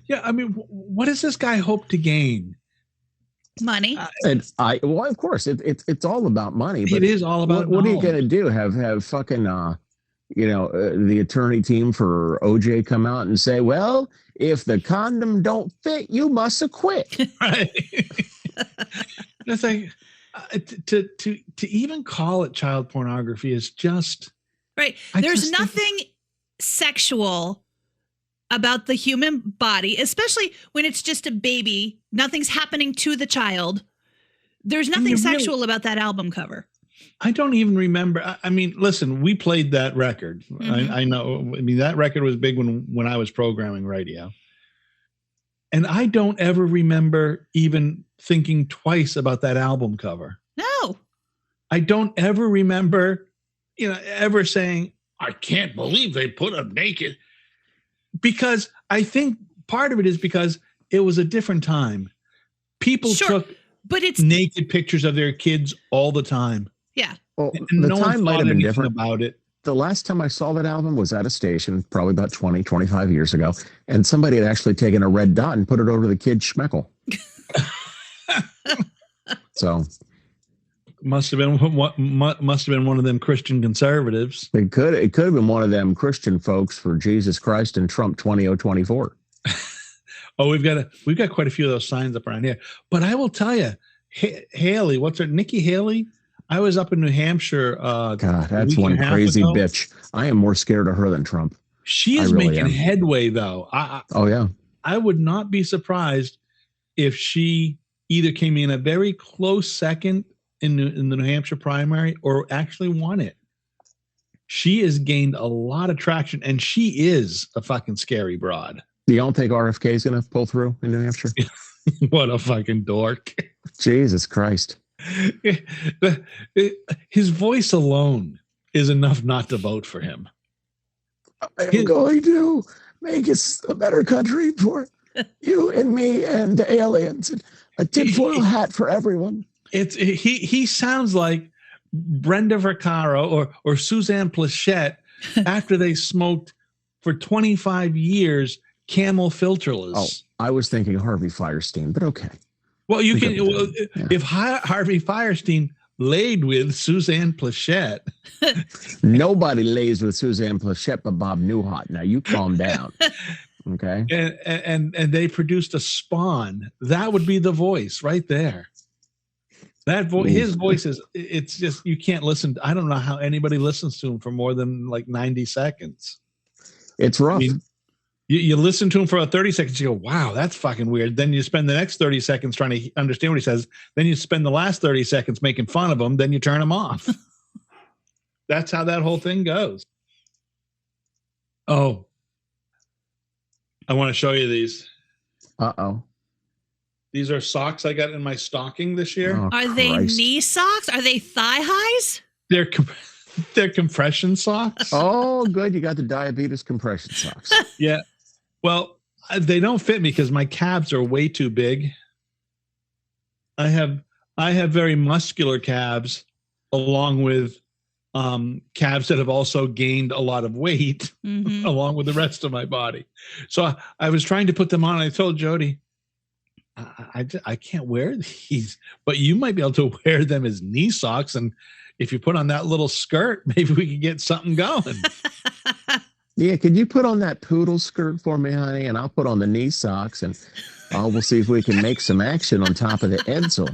Yeah, I mean, what does this guy hope to gain? Money. Well, of course, it's all about money. But it is all about. What are you going to do? Have fucking the attorney team for OJ come out and say, well, if the condom don't fit, you must acquit. Right. It's like to even call it child pornography is just right. There's nothing sexual about the human body, especially when it's just a baby. Nothing's happening to the child. There's nothing sexual about that album cover. I don't even remember. I mean, listen, we played that record. I know. I mean, that record was big when I was programming radio. And I don't ever remember even thinking twice about that album cover. No. I don't ever remember, ever saying, I can't believe they put up naked. Because I think part of it is because it was a different time. People took naked pictures of their kids all the time. Yeah. Well, the time might have been different about it. The last time I saw that album was at a station, probably about 20, 25 years ago. And somebody had actually taken a red dot and put it over the kid's schmeckle. So must have been one of them Christian conservatives. It could have been one of them Christian folks for Jesus Christ and Trump 2024. Oh, we've got quite a few of those signs up around here. But I will tell you, Haley, what's her? Nikki Haley. I was up in New Hampshire. God, that's one crazy bitch. I am more scared of her than Trump. She is really making headway, though. Oh yeah. I would not be surprised if she either came in a very close second in the New Hampshire primary or actually won it. She has gained a lot of traction, and she is a fucking scary broad. You don't think RFK is going to pull through in New Hampshire? What a fucking dork. Jesus Christ. His voice alone is enough not to vote for him. I'm going to make us a better country for you and me and the aliens. And a tinfoil hat for everyone. He sounds like Brenda Vaccaro or Suzanne Plachette after they smoked for 25 years Camel filterless. Oh, I was thinking Harvey Firestein, but okay. Well, you can. Well, yeah. If Harvey Firestein laid with Suzanne Plachette, nobody lays with Suzanne Plachette but Bob Newhart. Now you calm down, okay? And they produced a spawn. That would be the voice right there. That voice, his voice is. It's just you can't listen. I don't know how anybody listens to him for more than like 90 seconds. It's rough. I mean, you listen to him for 30 seconds, you go, wow, that's fucking weird. Then you spend the next 30 seconds trying to understand what he says. Then you spend the last 30 seconds making fun of him. Then you turn him off. That's how that whole thing goes. Oh, I want to show you these. Uh-oh. These are socks I got in my stocking this year. Oh, are they knee socks? Are they thigh highs? They're compression socks. Oh, good. You got the diabetes compression socks. Yeah. Well, they don't fit me because my calves are way too big. I have very muscular calves along with calves that have also gained a lot of weight along with the rest of my body. So I was trying to put them on. I told Jody, I can't wear these, but you might be able to wear them as knee socks. And if you put on that little skirt, maybe we could get something going. Yeah, could you put on that poodle skirt for me, honey? And I'll put on the knee socks, and we'll see if we can make some action on top of the Edsel.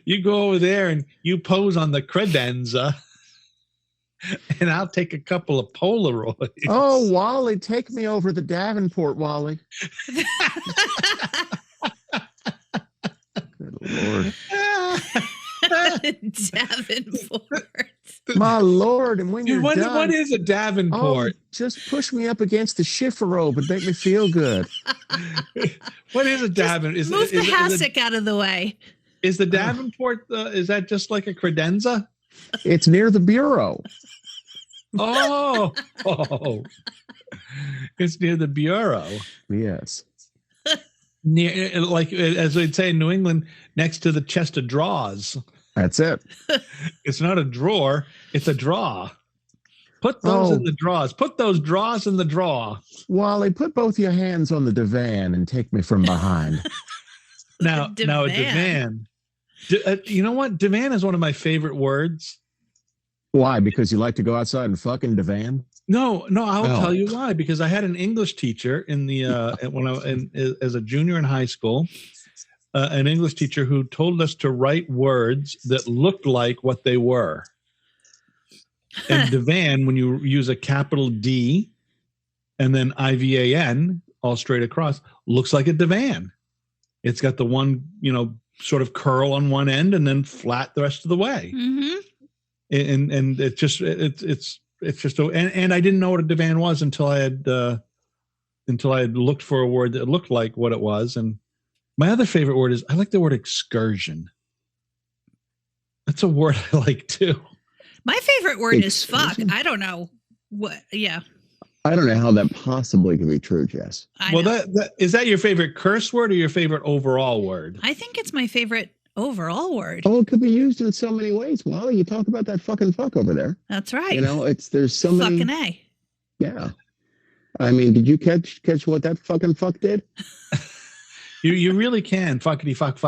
You go over there and you pose on the credenza, and I'll take a couple of Polaroids. Oh, Wally, take me over the Davenport, Wally. Good Lord. Davenport. My Lord, and when you're done, what is a Davenport? Oh, just push me up against the chifforobe and make me feel good. What is a Davenport? Move the hassock out of the way. Is the Davenport, is that just like a credenza? It's near the bureau. Oh. It's near the bureau. Yes. Near, like, as they'd say in New England, next to the chest of drawers. That's it. It's not a drawer, it's a draw. Put those in the drawers. Put those drawers in the drawer. Wally, put both your hands on the divan and take me from behind. Now a divan. You know what? Divan is one of my favorite words. Why? Because you like to go outside and fucking divan? No, I'll tell you why. Because I had an English teacher in the as a junior in high school, an English teacher who told us to write words that looked like what they were. And divan, when you use a capital D and then IVAN all straight across, looks like a divan. It's got the one, sort of curl on one end and then flat the rest of the way. Mm-hmm. And it's just and I didn't know what a divan was until I had looked for a word that looked like what it was. And my other favorite word is I like the word excursion. That's a word I like too. My favorite word is fuck. I don't know what. Yeah. I don't know how that possibly could be true, Jess. That is that your favorite curse word or your favorite overall word? I think it's my favorite overall word. Oh, it could be used in so many ways. Well, you talk about that fucking fuck over there. That's right. There's so many. Fucking A. Yeah. I mean, did you catch what that fucking fuck did? You really can. Fuckity fuck.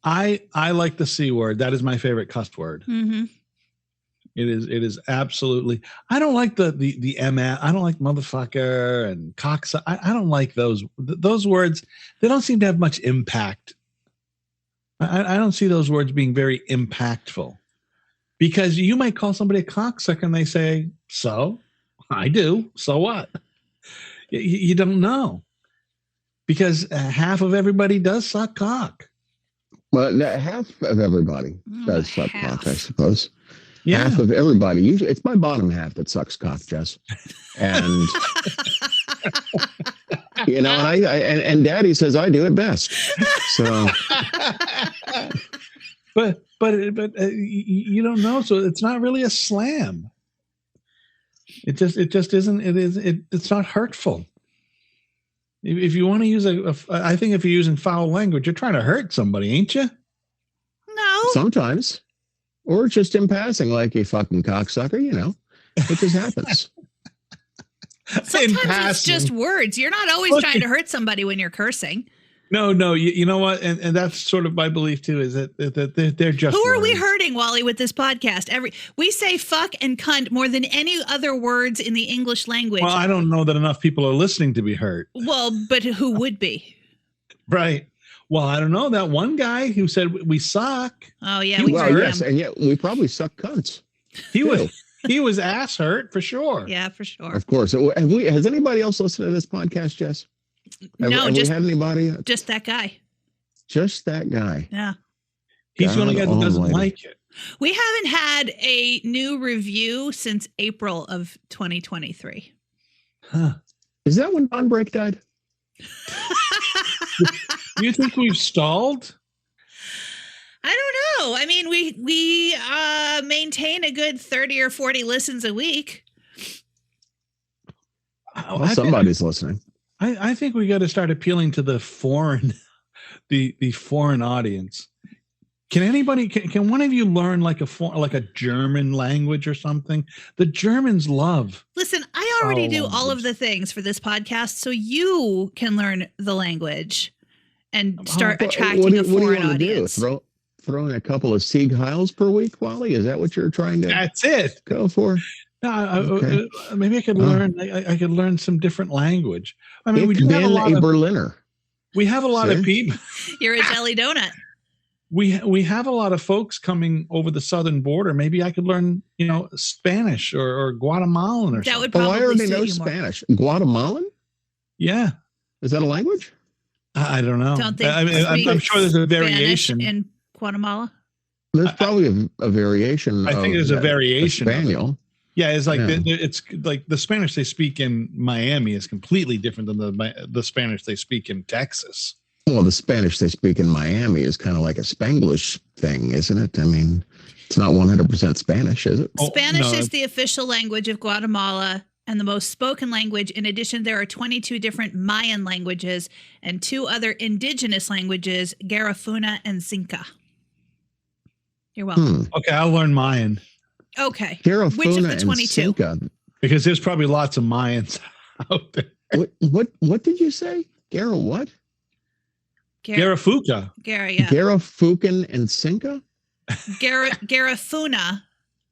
I like the C word. That is my favorite cuss word. Mm-hmm. It is absolutely. I don't like the MS. I don't like motherfucker and cocks. I don't like those words. They don't seem to have much impact. I don't see those words being very impactful, because you might call somebody a cocksucker and they say, "So, I do. So what?" You don't know, because half of everybody does suck cock. Well, half of everybody does suck cock, I suppose. Yeah. Half of everybody. Usually, it's my bottom half that sucks cock, Jess. And and and Daddy says I do it best. So, but you don't know, so it's not really a slam. It just isn't. It's not hurtful. If you want to use I think if you're using foul language, you're trying to hurt somebody, ain't you? No. Sometimes. Or just in passing, like a fucking cocksucker, it just happens. Sometimes it's just words. You're not always trying to hurt somebody when you're cursing. No. You know what? And that's sort of my belief too, is that they're just. Who are words. we hurting, Wally, with this podcast? We say fuck and cunt more than any other words in the English language. Well, I don't know that enough people are listening to be hurt. Well, but who would be? Right. Well, I don't know. That one guy who said we suck. Oh yeah, yes, and yet we probably suck cunts. He was ass hurt for sure. Yeah, for sure. Of course. Has anybody else listened to this podcast, Jess? Have we had anybody? Just that guy. Just that guy. Yeah. He's the only guy that doesn't like it. We haven't had a new review since April of 2023. Huh. Is that when Don Break died? Do you think we've stalled? I don't know. I mean, we maintain a good 30 or 40 listens a week. Well, somebody's listening. I think we got to start appealing to the foreign, the foreign audience. Can one of you learn like a German language or something? The Germans love. Listen, I already do all of the things for this podcast, so you can learn the language and start attracting a foreign audience. Do? Throw in a couple of Sieg Heils per week, Wally? Is that what you're trying to? That's it. Go for? No, maybe I could learn. I could learn some different language. I mean, we do have a lot of Berliner. We have a lot of people. You're a jelly donut. We have a lot of folks coming over the southern border. Maybe I could learn, Spanish or Guatemalan or that something. would probably I already suit know you Spanish. Guatemalan? Yeah. Is that a language? I don't know. Don't think I'm sure there's a variation in Guatemala. There's probably a variation. I think there's a variation. Spaniel. Yeah, it's like it's like the Spanish they speak in Miami is completely different than the Spanish they speak in Texas. Well, the Spanish they speak in Miami is kind of like a Spanglish thing, isn't it? I mean, it's not 100% Spanish, is it? Spanish is the official language of Guatemala and the most spoken language. In addition, there are 22 different Mayan languages and 2 other indigenous languages, Garifuna and Xinca. You're welcome. Okay, I'll learn Mayan. Okay. Garifuna which of the 22? And Xinca. Because there's probably lots of Mayans out there. What did you say? what? Garafuka. Garafukan and Xinca? Garifuna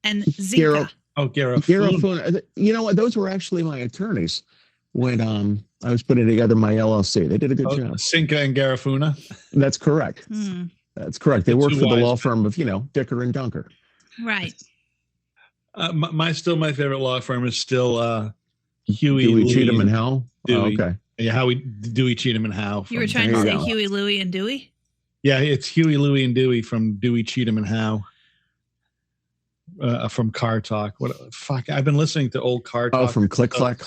and Xinca. Garifuna. You know what? Those were actually my attorneys when I was putting together my LLC. They did a good job. Xinca and Garifuna. That's correct. That's correct. They worked for the law firm of, Dicker and Dunker. Right. My favorite law firm is still Huey, Dewey, Louie, Cheatham, and Howe. Dewey. Oh, okay. Yeah, Dewey, Cheatham, and Howe. You were trying to say Huey, Louie, and Dewey? Yeah, it's Huey, Louie, and Dewey from Dewey, Cheatham, and Howe. From Car Talk. Fuck! I've been listening to old Car Talk. Oh, from Click Clack.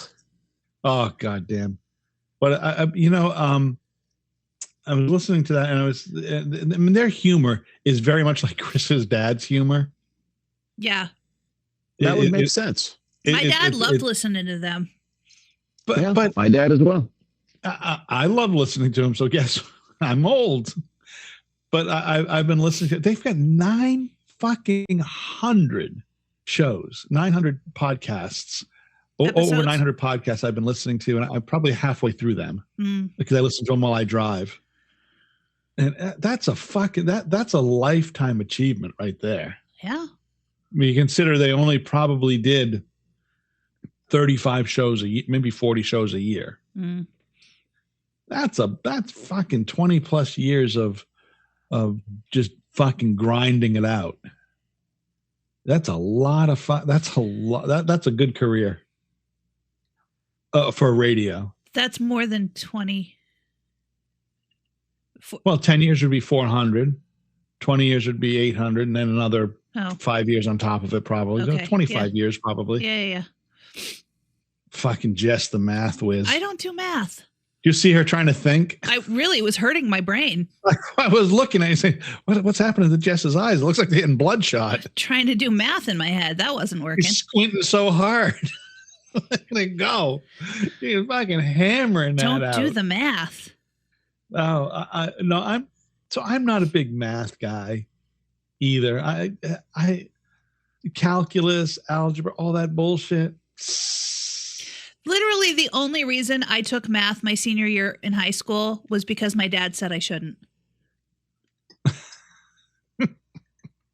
Oh, goddamn! But I was listening to that, and their humor is very much like Chris's dad's humor. Yeah, that would make sense. My dad loved listening to them. But my dad as well. I love listening to him. So guess I'm old, but I've been listening to. They've got 900 shows, 900 podcasts, over 900 podcasts I've been listening to, and I'm probably halfway through them because I listen to them while I drive. And that's a lifetime achievement right there. Yeah. you consider they only probably did 35 shows a year, maybe 40 shows a year. Mm. That's fucking 20 plus years of just fucking grinding it out. That's a lot of fun. That's a good career for radio. That's more than 20. Well, 10 years would be 400. 20 years would be 800, and then another 5 years on top of it, probably. Okay, So 25 years, probably. Yeah. Fucking Jess, the math whiz. I don't do math. You see her trying to think? I really was hurting my brain. Like, I was looking at you saying, what's happening to Jess's eyes? It looks like they're getting bloodshot. Trying to do math in my head. That wasn't working. You're squinting so hard. Let it go. You're fucking hammering that out. Don't do the math. Oh, I'm not a big math guy either. I calculus, algebra, all that bullshit. Literally the only reason I took math my senior year in high school was because my dad said I shouldn't.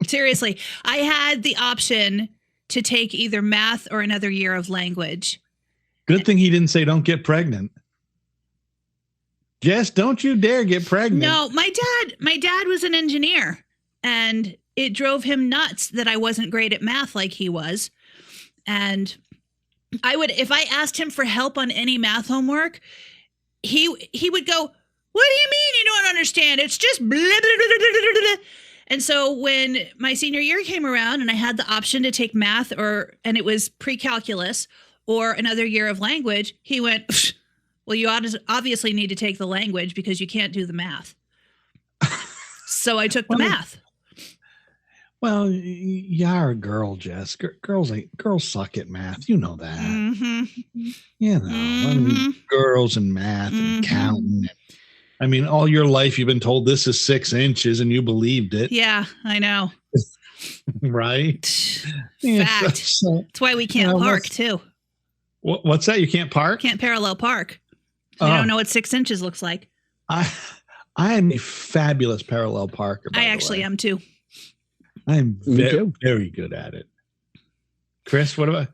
Seriously, I had the option to take either math or another year of language. Good thing he didn't say don't get pregnant. Jess, don't you dare get pregnant. No, my dad was an engineer, and it drove him nuts that I wasn't great at math like he was. And if I asked him for help on any math homework, he would go, "What do you mean you don't understand? It's just blah, blah, blah, blah, blah, blah." And so when my senior year came around and I had the option to take math and it was pre-calculus or another year of language, he went, "Well, you obviously need to take the language because you can't do the math." So I took the math. Well, you're a girl, Jess. Girls suck at math. You know that. Mm-hmm. You know, I mean, girls and math and counting. I mean, all your life you've been told this is 6 inches and you believed it. Yeah, I know. Right? Fact. That's why we can't park too. What's that? You can't park? Can't parallel park. You don't know what 6 inches looks like. I am a fabulous parallel parker. I actually am too. I'm very good at it. Chris, what about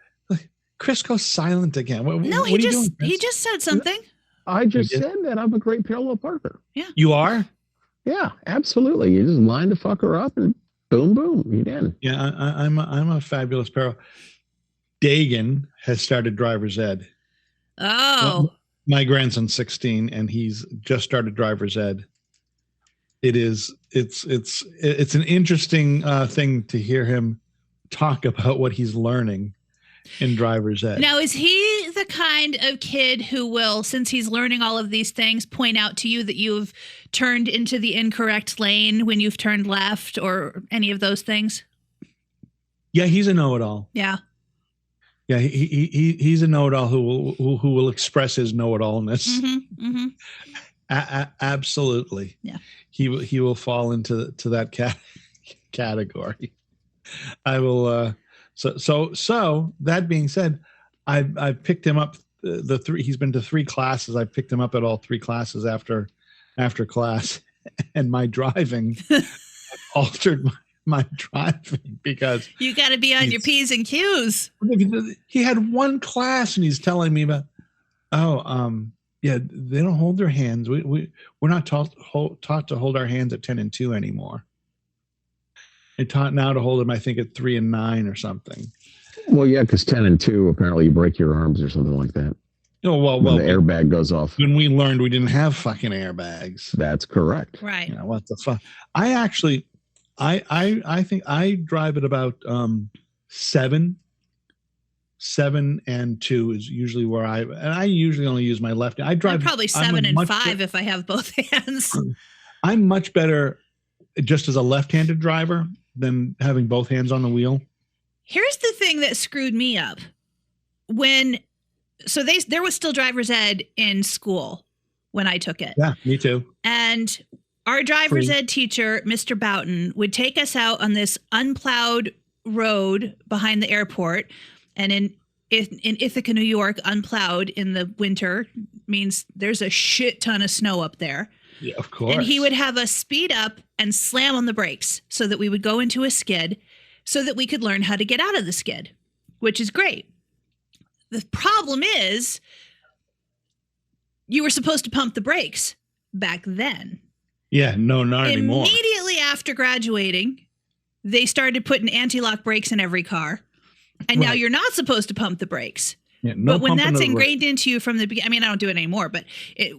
Chris? Goes silent again. What are you doing, Chris? He just said something. I just said that I'm a great parallel parker. Yeah, you are. Yeah, absolutely. You just line the fucker up and boom, boom, you did. Yeah, I'm a fabulous parallel. Dagan has started driver's ed. Oh, my grandson's 16 and he's just started driver's ed. It's an interesting thing to hear him talk about what he's learning in driver's ed. Now, is he the kind of kid who will, since he's learning all of these things, point out to you that you've turned into the incorrect lane when you've turned left or any of those things? Yeah, he's a know-it-all. Yeah. Yeah, he's a know-it-all who will express his know-it-allness. Mm-hmm, mm-hmm. Absolutely. Yeah. He will fall into that category. I will. So that being said, I picked him up he's been to 3 classes. I picked him up at all 3 classes after class, and my driving altered my driving because you got to be on your P's and Q's. He had 1 class and he's telling me about, yeah, they don't hold their hands. We're not taught to hold our hands at 10 and 2 anymore. They're taught now to hold them, I think, at 3 and 9 or something. Well, yeah, because 10 and 2, apparently you break your arms or something like that. Oh, well, the airbag goes off. When we learned, we didn't have fucking airbags. That's correct. Right. You know, what the fuck? I actually, I think I drive at about 7 and 2 is usually where I usually only use my left. I drive. I'm probably 7 and 5 if I have both hands. I'm much better just as a left-handed driver than having both hands on the wheel. Here's the thing that screwed me up. There was still driver's ed in school when I took it. Yeah, me too. And our driver's ed teacher, Mr. Boughton, would take us out on this unplowed road behind the airport. And in Ithaca, New York, unplowed in the winter means there's a shit ton of snow up there. Yeah, of course. And he would have us speed up and slam on the brakes so that we would go into a skid, so that we could learn how to get out of the skid, which is great. The problem is you were supposed to pump the brakes back then. Yeah, no, not anymore. Immediately after graduating, they started putting anti-lock brakes in every car. And now you're not supposed to pump the brakes. Yeah, no, but when that's ingrained into you from the beginning, I mean, I don't do it anymore, but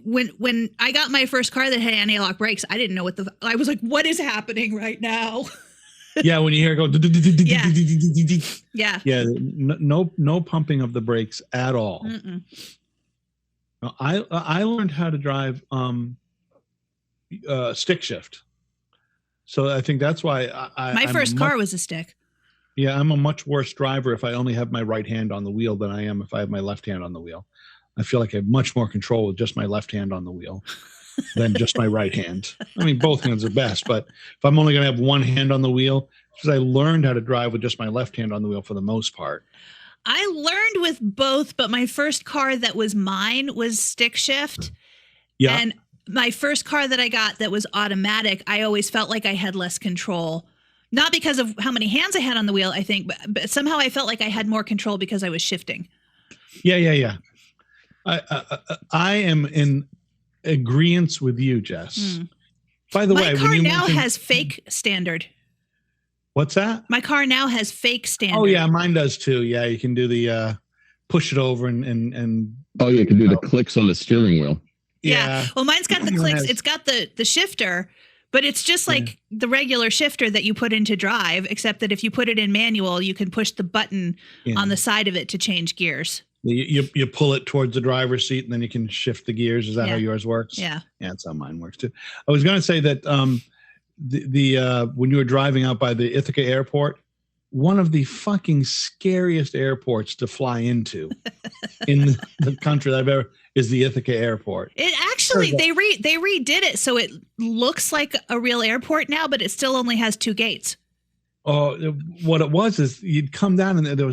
when I got my first car that had anti-lock brakes, I didn't know I was like, what is happening right now? Yeah, when you hear it go, yeah, no pumping of the brakes at all. I learned how to drive stick shift, so I think that's why my first car was a stick. Yeah, I'm a much worse driver if I only have my right hand on the wheel than I am if I have my left hand on the wheel. I feel like I have much more control with just my left hand on the wheel than just my right hand. I mean, both hands are best, but if I'm only going to have one hand on the wheel, because I learned how to drive with just my left hand on the wheel for the most part. I learned with both, but my first car that was mine was stick shift. Yeah. And my first car that I got that was automatic, I always felt like I had less control. Not because of how many hands I had on the wheel, I think, but somehow I felt like I had more control because I was shifting. Yeah. I am in agreement with you, Jess. By the way, my car now has fake standard. What's that? My car now has fake standard. Oh yeah, mine does too. Yeah, you can do the push it over and. Oh, you can do the clicks on the steering wheel. Yeah. Well, mine's got the clicks. It's got the shifter. But it's just like the regular shifter that you put into drive, except that if you put it in manual, you can push the button on the side of it to change gears. You pull it towards the driver's seat and then you can shift the gears. Is that how yours works? Yeah. Yeah, that's how mine works too. I was going to say that when you were driving out by the Ithaca airport, one of the fucking scariest airports to fly into in the country that I've ever is the Ithaca airport. It actually, they redid it so it looks like a real airport now, but it still only has 2 gates. Oh, what it was is you'd come down and there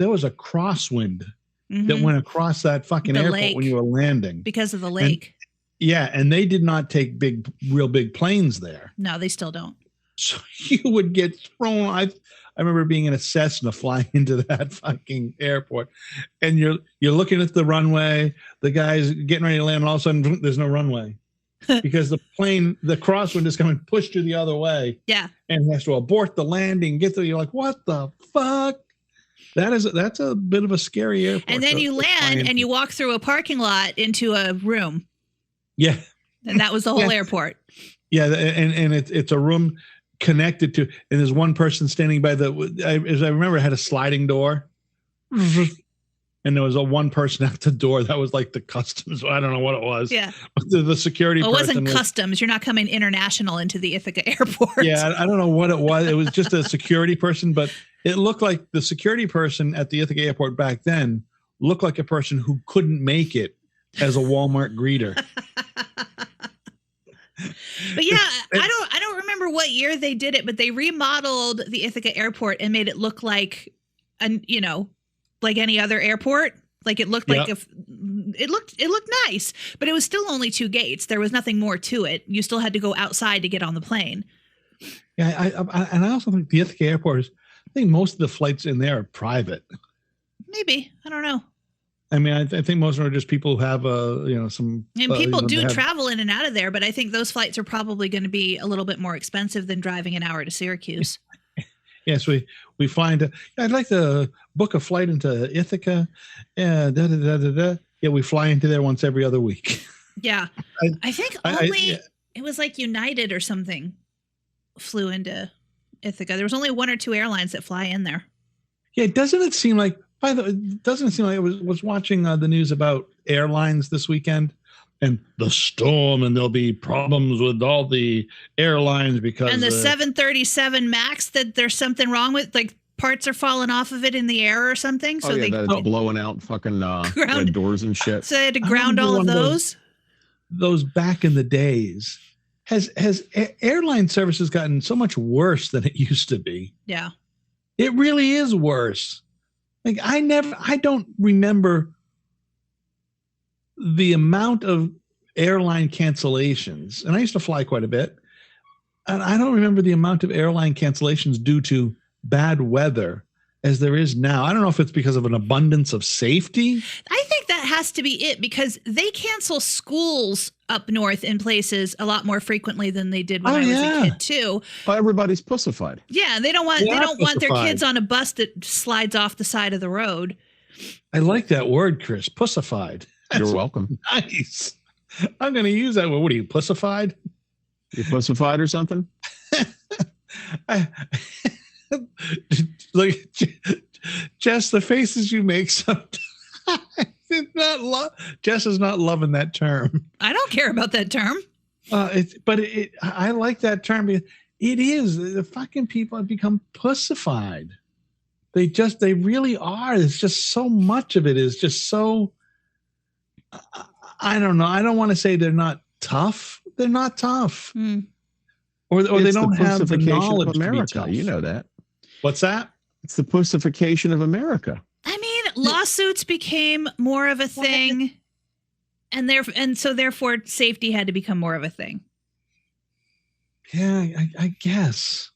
was a crosswind that went across that fucking airport lake, when you were landing because of the lake. And they did not take real big planes there. No, they still don't. So you would get thrown. I remember being in a Cessna flying into that fucking airport, and you're looking at the runway. The guy's getting ready to land, and all of a sudden there's no runway because the crosswind is coming, pushed you the other way. Yeah, and has to abort the landing. Get there, you're like, what the fuck? That's a bit of a scary airport. And then you land and you walk through a parking lot into a room. Yeah, and that was the whole airport. Yeah, and it's a room connected to, and there's one person standing by as I remember, it had a sliding door, and there was one person at the door that was like the customs. I don't know what it was. Yeah, the security. Well, it wasn't customs. You're not coming international into the Ithaca airport. Yeah, I don't know what it was. It was just a security person, but it looked like the security person at the Ithaca airport back then looked like a person who couldn't make it as a Walmart greeter. But yeah, I don't remember what year they did it, but they remodeled the Ithaca airport and made it look like like any other airport. Like it looked like it looked nice, but it was still only 2 gates. There was nothing more to it. You still had to go outside to get on the plane. Yeah, I also think the Ithaca airport I think most of the flights in there are private. Maybe, I don't know. I mean, I think most of them are just people who have some. And people do travel in and out of there, but I think those flights are probably going to be a little bit more expensive than driving an hour to Syracuse. Yes, we fly into. I'd like to book a flight into Ithaca. Yeah, Yeah, we fly into there once every other week. Yeah, I think it was like United or something flew into Ithaca. There was only 1 or 2 airlines that fly in there. Yeah, doesn't it seem like? Doesn't it seem like I was watching the news about airlines this weekend and the storm, and there'll be problems with all the airlines because and the 737 MAX that there's something wrong with, like parts are falling off of it in the air or something. So that's blowing out fucking doors and shit. So they had to ground all of those. Those back in the days. Has airline services gotten so much worse than it used to be? Yeah, it really is worse. Like I don't remember the amount of airline cancellations, and I used to fly quite a bit, and I don't remember the amount of airline cancellations due to bad weather as there is now. I don't know if it's because of an abundance of safety. I think that has to be it, because they cancel schools up north in places a lot more frequently than they did when I was a kid too. Well, everybody's pussified. Yeah, they don't want their kids on a bus that slides off the side of the road. I like that word, Chris. Pussified. You're welcome. Nice. I'm going to use that word. What are you, pussified? You pussified or something? Like, Jess, the faces you make sometimes. Jess is not loving that term. I don't care about that term. I like that term because it is, the fucking people have become pussified. They really are. It's just so much of it is just so, I don't know. I don't want to say they're not tough. They're not tough. Or they don't have the knowledge of America. To be tough. You know that. What's that? It's the pussification of America. I mean, lawsuits became more of a thing, and so therefore safety had to become more of a thing. Yeah, I guess.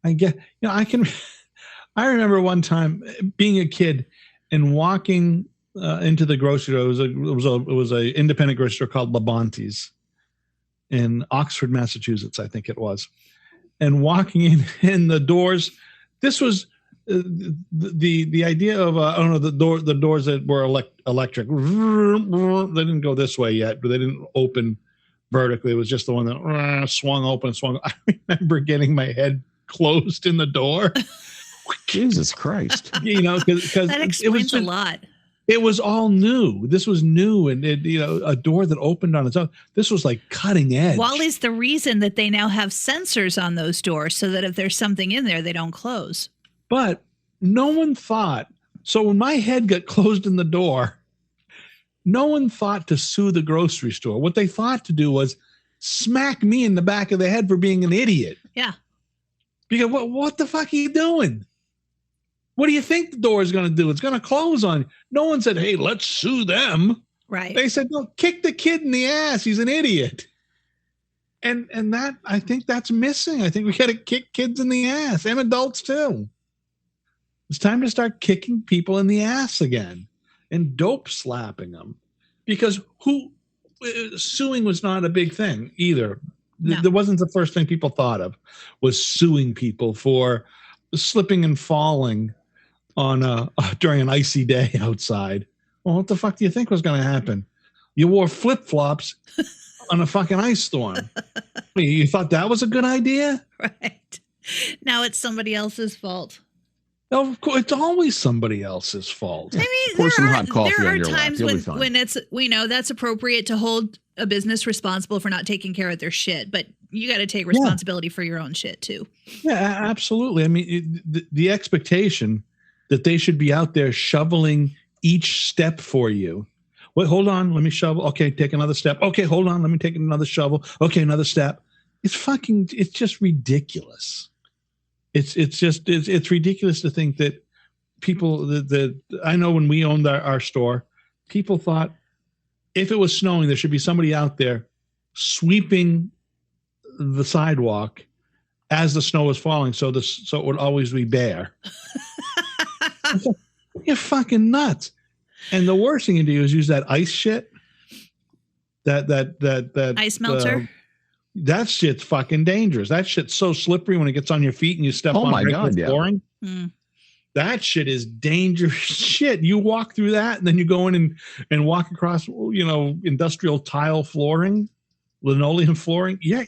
I remember one time being a kid and walking into the grocery store. It was a independent grocery store called Labonte's in Oxford, Massachusetts, I think it was. And walking in the doors, this was the idea of I don't know, the doors that were electric. They didn't go this way yet, but they didn't open vertically. It was just the one that swung open. I remember getting my head closed in the door. Jesus Christ! You know, because that explains a lot. It was all new. This was new, and a door that opened on its own. This was like cutting edge. Wally's the reason that they now have sensors on those doors, so that if there's something in there, they don't close. But no one thought. So when my head got closed in the door, no one thought to sue the grocery store. What they thought to do was smack me in the back of the head for being an idiot. Yeah. Because what the fuck are you doing? What do you think the door is going to do? It's going to close on you. No one said, hey, let's sue them. Right. They said, no, kick the kid in the ass. He's an idiot. And that, I think that's missing. I think we got to kick kids in the ass, and adults too. It's time to start kicking people in the ass again and dope slapping them, because suing was not a big thing either. No. There wasn't the first thing people thought of was suing people for slipping and falling on during an icy day outside. Well, what the fuck do you think was going to happen? You wore flip-flops on a fucking ice storm. You thought that was a good idea? Right. Now it's somebody else's fault. No, of course, it's always somebody else's fault. I mean, Pour some hot coffee there on are your lap. times You'll be fine. when it's, that's appropriate to hold a business responsible for not taking care of their shit, but you got to take responsibility for your own shit too. Yeah, absolutely. I mean, the expectation that they should be out there shoveling each step for you. Wait, hold on, let me shovel. Okay, take another step. Okay, hold on, let me take another shovel. Okay, another step. It's just ridiculous. It's ridiculous to think that people that I know when we owned our store, people thought if it was snowing, there should be somebody out there sweeping the sidewalk as the snow is falling, so it would always be bare. You're fucking nuts. And the worst thing you do is use that ice shit. That ice melter. That shit's fucking dangerous. That shit's so slippery when it gets on your feet and you step on regular flooring. Yeah. That shit is dangerous shit. You walk through that and then you go in and walk across, industrial tile flooring, linoleum flooring. Yeah,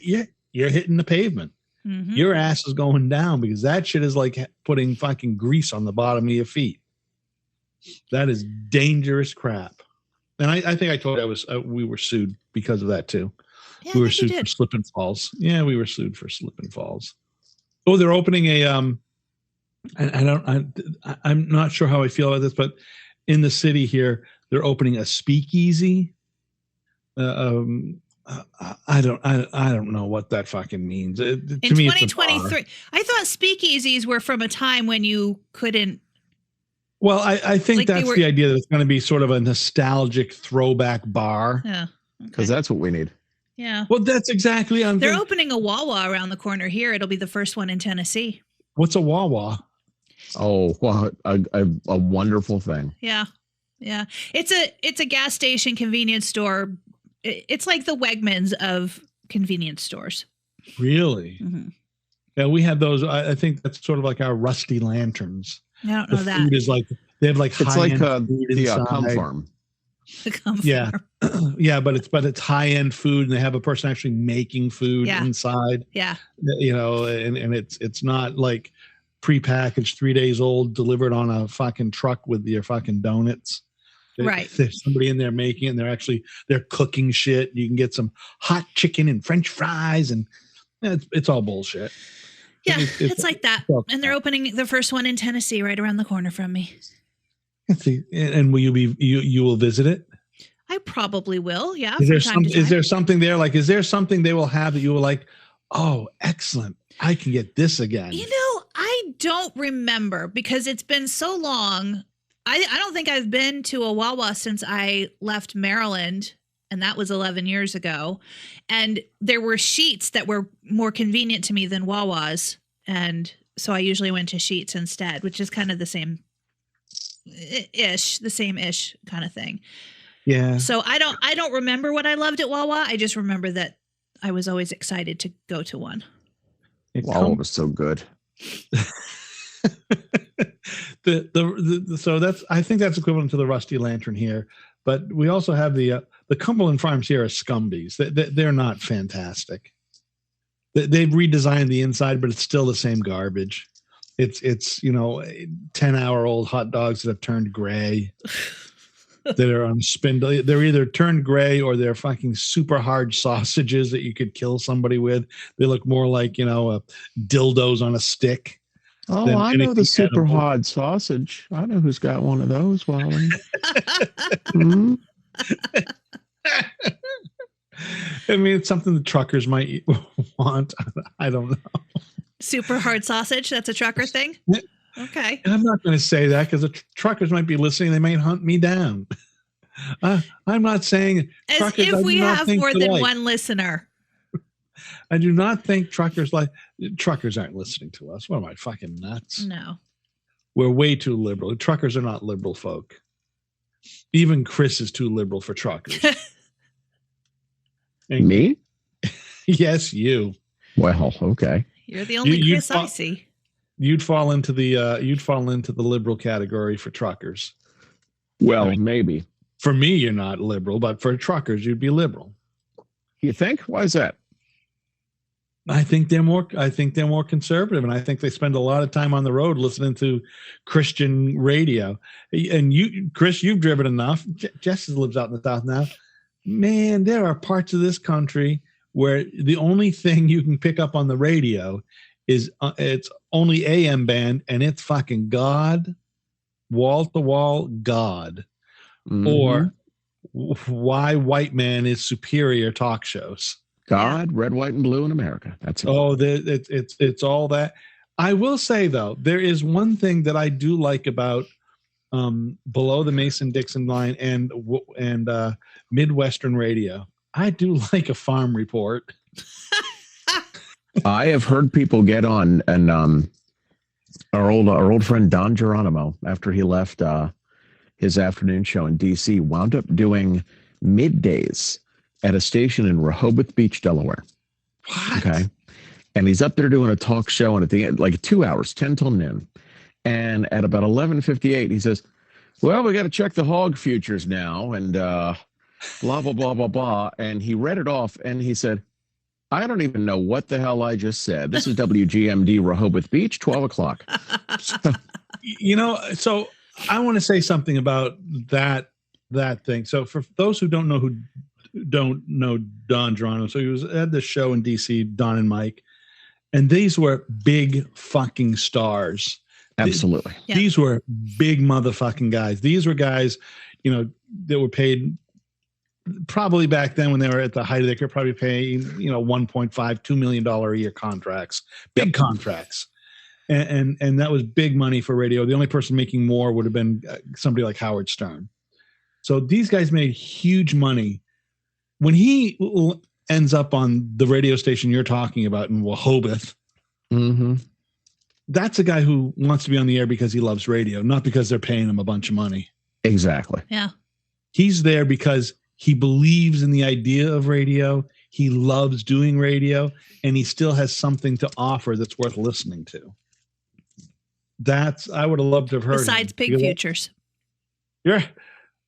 you're hitting the pavement. Mm-hmm. Your ass is going down because that shit is like putting fucking grease on the bottom of your feet. That is dangerous crap. And I think I told you we were sued because of that too. Yeah, we were sued for slip and falls. Yeah, we were sued for slip and falls. Oh, they're opening a I'm not sure how I feel about this, but in the city here, they're opening a speakeasy. I don't know what that fucking means. To in me, 2023, I thought speakeasies were from a time when you couldn't. Well, I think that's the idea that it's going to be sort of a nostalgic throwback bar. Yeah, because that's what we need. Yeah. Well, that's exactly. They're opening a Wawa around the corner here. It'll be the first one in Tennessee. What's a Wawa? Oh, well, a wonderful thing. Yeah. Yeah. It's a gas station convenience store. It's like the Wegmans of convenience stores. Really? Mm-hmm. Yeah, we have those. I think that's sort of like our rusty lanterns. I don't know The that. food is like they have like It's high like end food the inside. Cum Farm. Yeah, yeah, but it's high end food, and they have a person actually making food inside. Yeah, you know, and it's not like prepackaged 3 days old delivered on a fucking truck with your fucking donuts. Right. There's somebody in there making it, and they're cooking shit. You can get some hot chicken and French fries, and it's all bullshit. Yeah, it's like that. And they're opening the first one in Tennessee right around the corner from me. And will you will visit it? I probably will. Yeah. Is there something there? Like, is there something they will have that you will like? Oh, excellent! I can get this again. You know, I don't remember because it's been so long. I don't think I've been to a Wawa since I left Maryland, and that was 11 years ago. And there were Sheets that were more convenient to me than Wawas, and so I usually went to Sheets instead, which is kind of the same ish kind of thing. Yeah. So I don't remember what I loved at Wawa. I just remember that I was always excited to go to one. Wawa was so good. So I think that's equivalent to the Rusty Lantern here, but we also have the Cumberland Farms here are Scumbies. They're not fantastic. They've redesigned the inside, but it's still the same garbage. It's 10-hour-old hot dogs that have turned gray. That are on spindle. They're either turned gray or they're fucking super hard sausages that you could kill somebody with. They look more like dildos on a stick. Oh, I know the super hard sausage. I know who's got one of those, Wally. Mm-hmm. I mean, it's something the truckers might want. I don't know. Super hard sausage. That's a trucker thing. Okay. And I'm not going to say that because the truckers might be listening. They might hunt me down. I'm not saying as truckers, if we have more than one listener. I do not think truckers aren't listening to us. What am I, fucking nuts? No. We're way too liberal. Truckers are not liberal folk. Even Chris is too liberal for truckers. Me? Yes, you. Well, okay. You're the only Chris I see. You'd fall into the liberal category for truckers. Well, maybe. For me, you're not liberal, but for truckers, you'd be liberal. You think? Why is that? I think they're more conservative, and I think they spend a lot of time on the road listening to Christian radio. And you, Chris, you've driven enough. Jess lives out in the South now. Man, there are parts of this country where the only thing you can pick up on the radio is it's only AM band, and it's fucking God, wall to wall God, or why white man is superior talk shows. God, red, white, and blue in America. That's it. Oh, it's all that. I will say though, there is one thing that I do like about below the Mason-Dixon line and Midwestern radio. I do like a farm report. I have heard people get on, and our old friend Don Geronimo, after he left his afternoon show in DC, wound up doing middays at a station in Rehoboth Beach, Delaware. What? Okay. And he's up there doing a talk show, and at the end, like 2 hours, 10 till noon. And at about 11:58, he says, well, we got to check the hog futures now, and blah, blah, blah, blah, blah. And he read it off, and he said, I don't even know what the hell I just said. This is WGMD Rehoboth Beach, 12 o'clock. So I want to say something about that thing. So for those who don't know Don Geronimo, so he was at the show in DC, Don and Mike, and these were big fucking stars. Absolutely. These were big motherfucking guys. These were guys, that were paid probably back then when they were at the height of their career, probably paying, $1.5-2 million a year contracts, big contracts. And that was big money for radio. The only person making more would have been somebody like Howard Stern. So these guys made huge money. When he ends up on the radio station you're talking about in Rehoboth, that's a guy who wants to be on the air because he loves radio, not because they're paying him a bunch of money. Exactly. Yeah. He's there because he believes in the idea of radio. He loves doing radio, and he still has something to offer that's worth listening to. I would have loved to have heard. Besides Pig Futures. Yeah.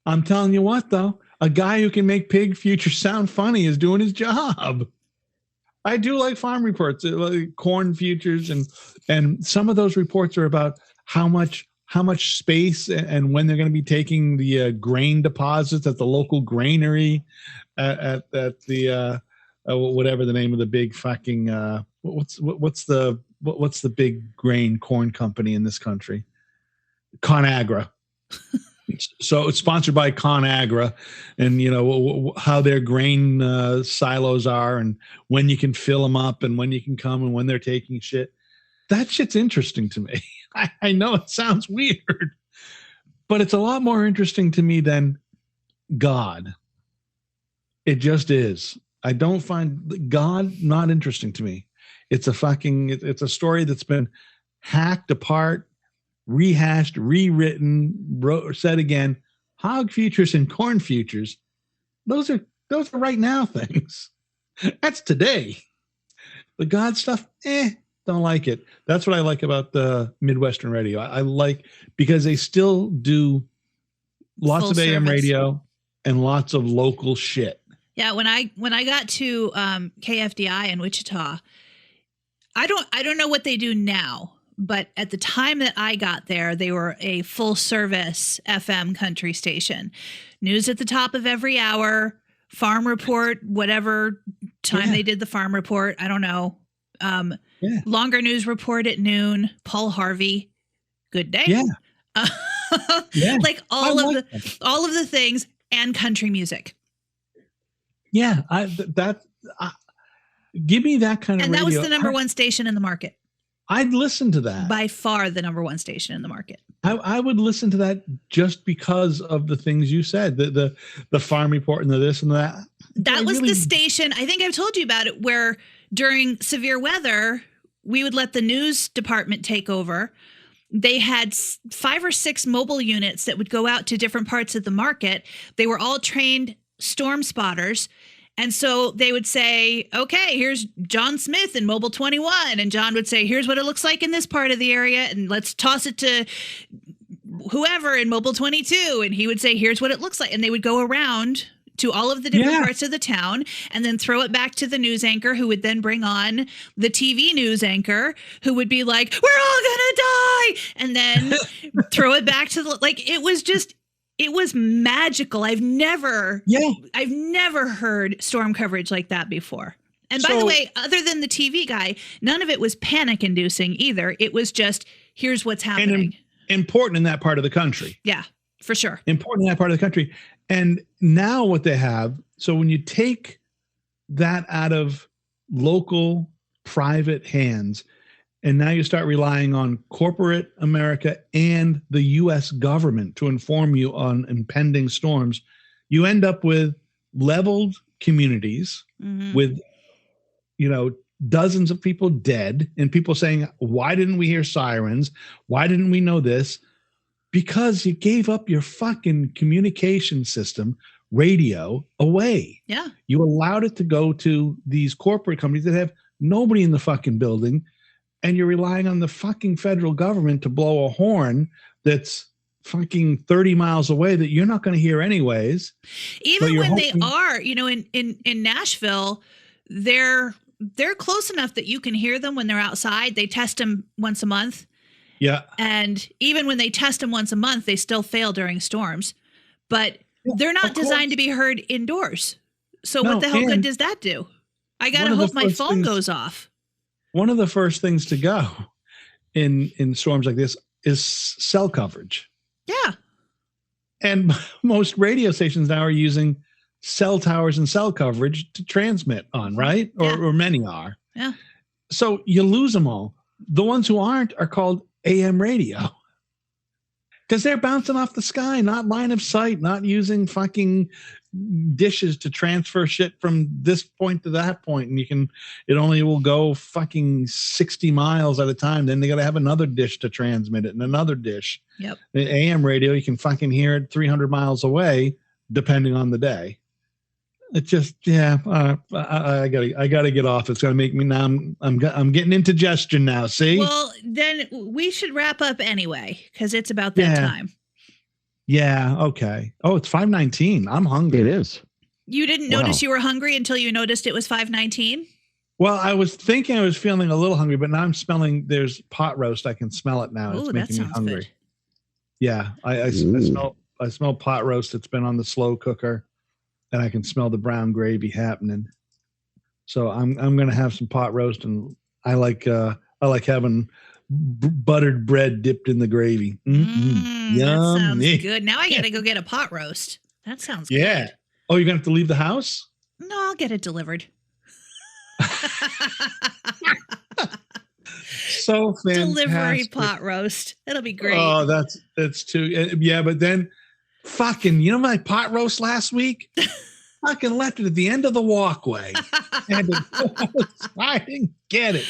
I'm telling you what, though, a guy who can make Pig Futures sound funny is doing his job. I do like farm reports, like corn futures, and some of those reports are about how much space and when they're going to be taking the grain deposits at the local granary at the whatever the name of the big fucking what's the big grain corn company in this country? ConAgra. So it's sponsored by ConAgra, and you know how their grain silos are, and when you can fill them up, and when you can come, and when they're taking shit. That shit's interesting to me. I know it sounds weird, but it's a lot more interesting to me than God. It just is. I don't find God not interesting to me. It's a story that's been hacked apart, rehashed, rewritten, said again. Hog futures and corn futures, those are right now things. That's today. The God stuff, don't like it. That's what I like about the Midwestern radio. I like because they still do lots Full of AM service. radio and lots of local shit. Yeah, when I got to KFDI in Wichita, I don't know what they do now, but at the time that I got there, they were a full service FM country station. News at the top of every hour, farm report, whatever time they did the farm report, I don't know. Longer news report at noon, Paul Harvey, good day. Yeah. Like all of the things, and country music. Yeah, give me that kind of And radio. that was the number one station in the market. I'd listen to that. By far the number one station in the market. I would listen to that just because of the things you said, the farm report and the this and that. That was the station, I think I've told you about it, where during severe weather, we would let the news department take over. They had 5 or 6 mobile units that would go out to different parts of the market. They were all trained storm spotters. And so they would say, okay, here's John Smith in Mobile 21. And John would say, here's what it looks like in this part of the area. And let's toss it to whoever in Mobile 22. And he would say, here's what it looks like. And they would go around to all of the different parts of the town and then throw it back to the news anchor, who would then bring on the TV news anchor, who would be like, we're all gonna die. And then throw it back to it was magical. I've never heard storm coverage like that before. And by the way, other than the TV guy, none of it was panic inducing either. It was just, here's what's happening. And important in that part of the country. Yeah, for sure. Important in that part of the country. And now what they have, so when you take that out of local private hands, and now you start relying on corporate America and the U.S. government to inform you on impending storms, you end up with leveled communities with, dozens of people dead and people saying, why didn't we hear sirens? Why didn't we know this? Because you gave up your fucking communication system, radio, away. Yeah. You allowed it to go to these corporate companies that have nobody in the fucking building. And you're relying on the fucking federal government to blow a horn that's fucking 30 miles away that you're not going to hear anyways. Even when they are, in Nashville, they're close enough that you can hear them when they're outside. They test them once a month. Yeah. And even when they test them once a month, they still fail during storms. But they're not designed to be heard indoors. So what the hell good does that do? I got to hope my phone goes off. One of the first things to go in storms like this is cell coverage. Yeah. And most radio stations now are using cell towers and cell coverage to transmit on, right? Or many are. Yeah. So you lose them all. The ones who aren't are called AM radio. Because they're bouncing off the sky, not line of sight, not using fucking dishes to transfer shit from this point to that point. And it only will go fucking 60 miles at a time. Then they got to have another dish to transmit it and another dish. Yep. The AM radio, you can fucking hear it 300 miles away, depending on the day. It just, I gotta get off. It's gonna make me now. I'm getting indigestion now. See? Well, then we should wrap up anyway because it's about that time. Yeah. Okay. Oh, it's 5:19. I'm hungry. It is. You didn't notice you were hungry until you noticed it was 5:19. Well, I was thinking I was feeling a little hungry, but now I'm smelling. There's pot roast. I can smell it now. It's making me hungry. Good. Yeah, I smell pot roast. It's been on the slow cooker. And I can smell the brown gravy happening. So I'm going to have some pot roast, and I like having buttered bread dipped in the gravy. That sounds good. Now I got to go get a pot roast. That sounds good. Oh, you're going to have to leave the house? No, I'll get it delivered. So fantastic. Delivery pot roast. It'll be great. Oh, that's too. Yeah, but then fucking, you know my pot roast last week? Fucking left it at the end of the walkway. And I didn't get it.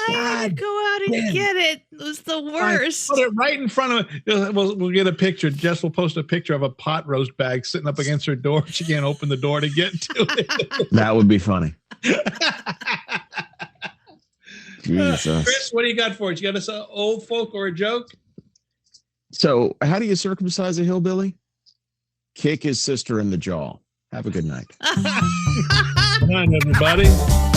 I had to go out and get it. It was the worst. I put it right in front of it. We'll get a picture. Jess will post a picture of a pot roast bag sitting up against her door. She can't open the door to get to it. That would be funny. Jesus. Chris, what do you got for us? You got us an old folk or a joke? So how do you circumcise a hillbilly? Kick his sister in the jaw. Have a good night. Good night, everybody.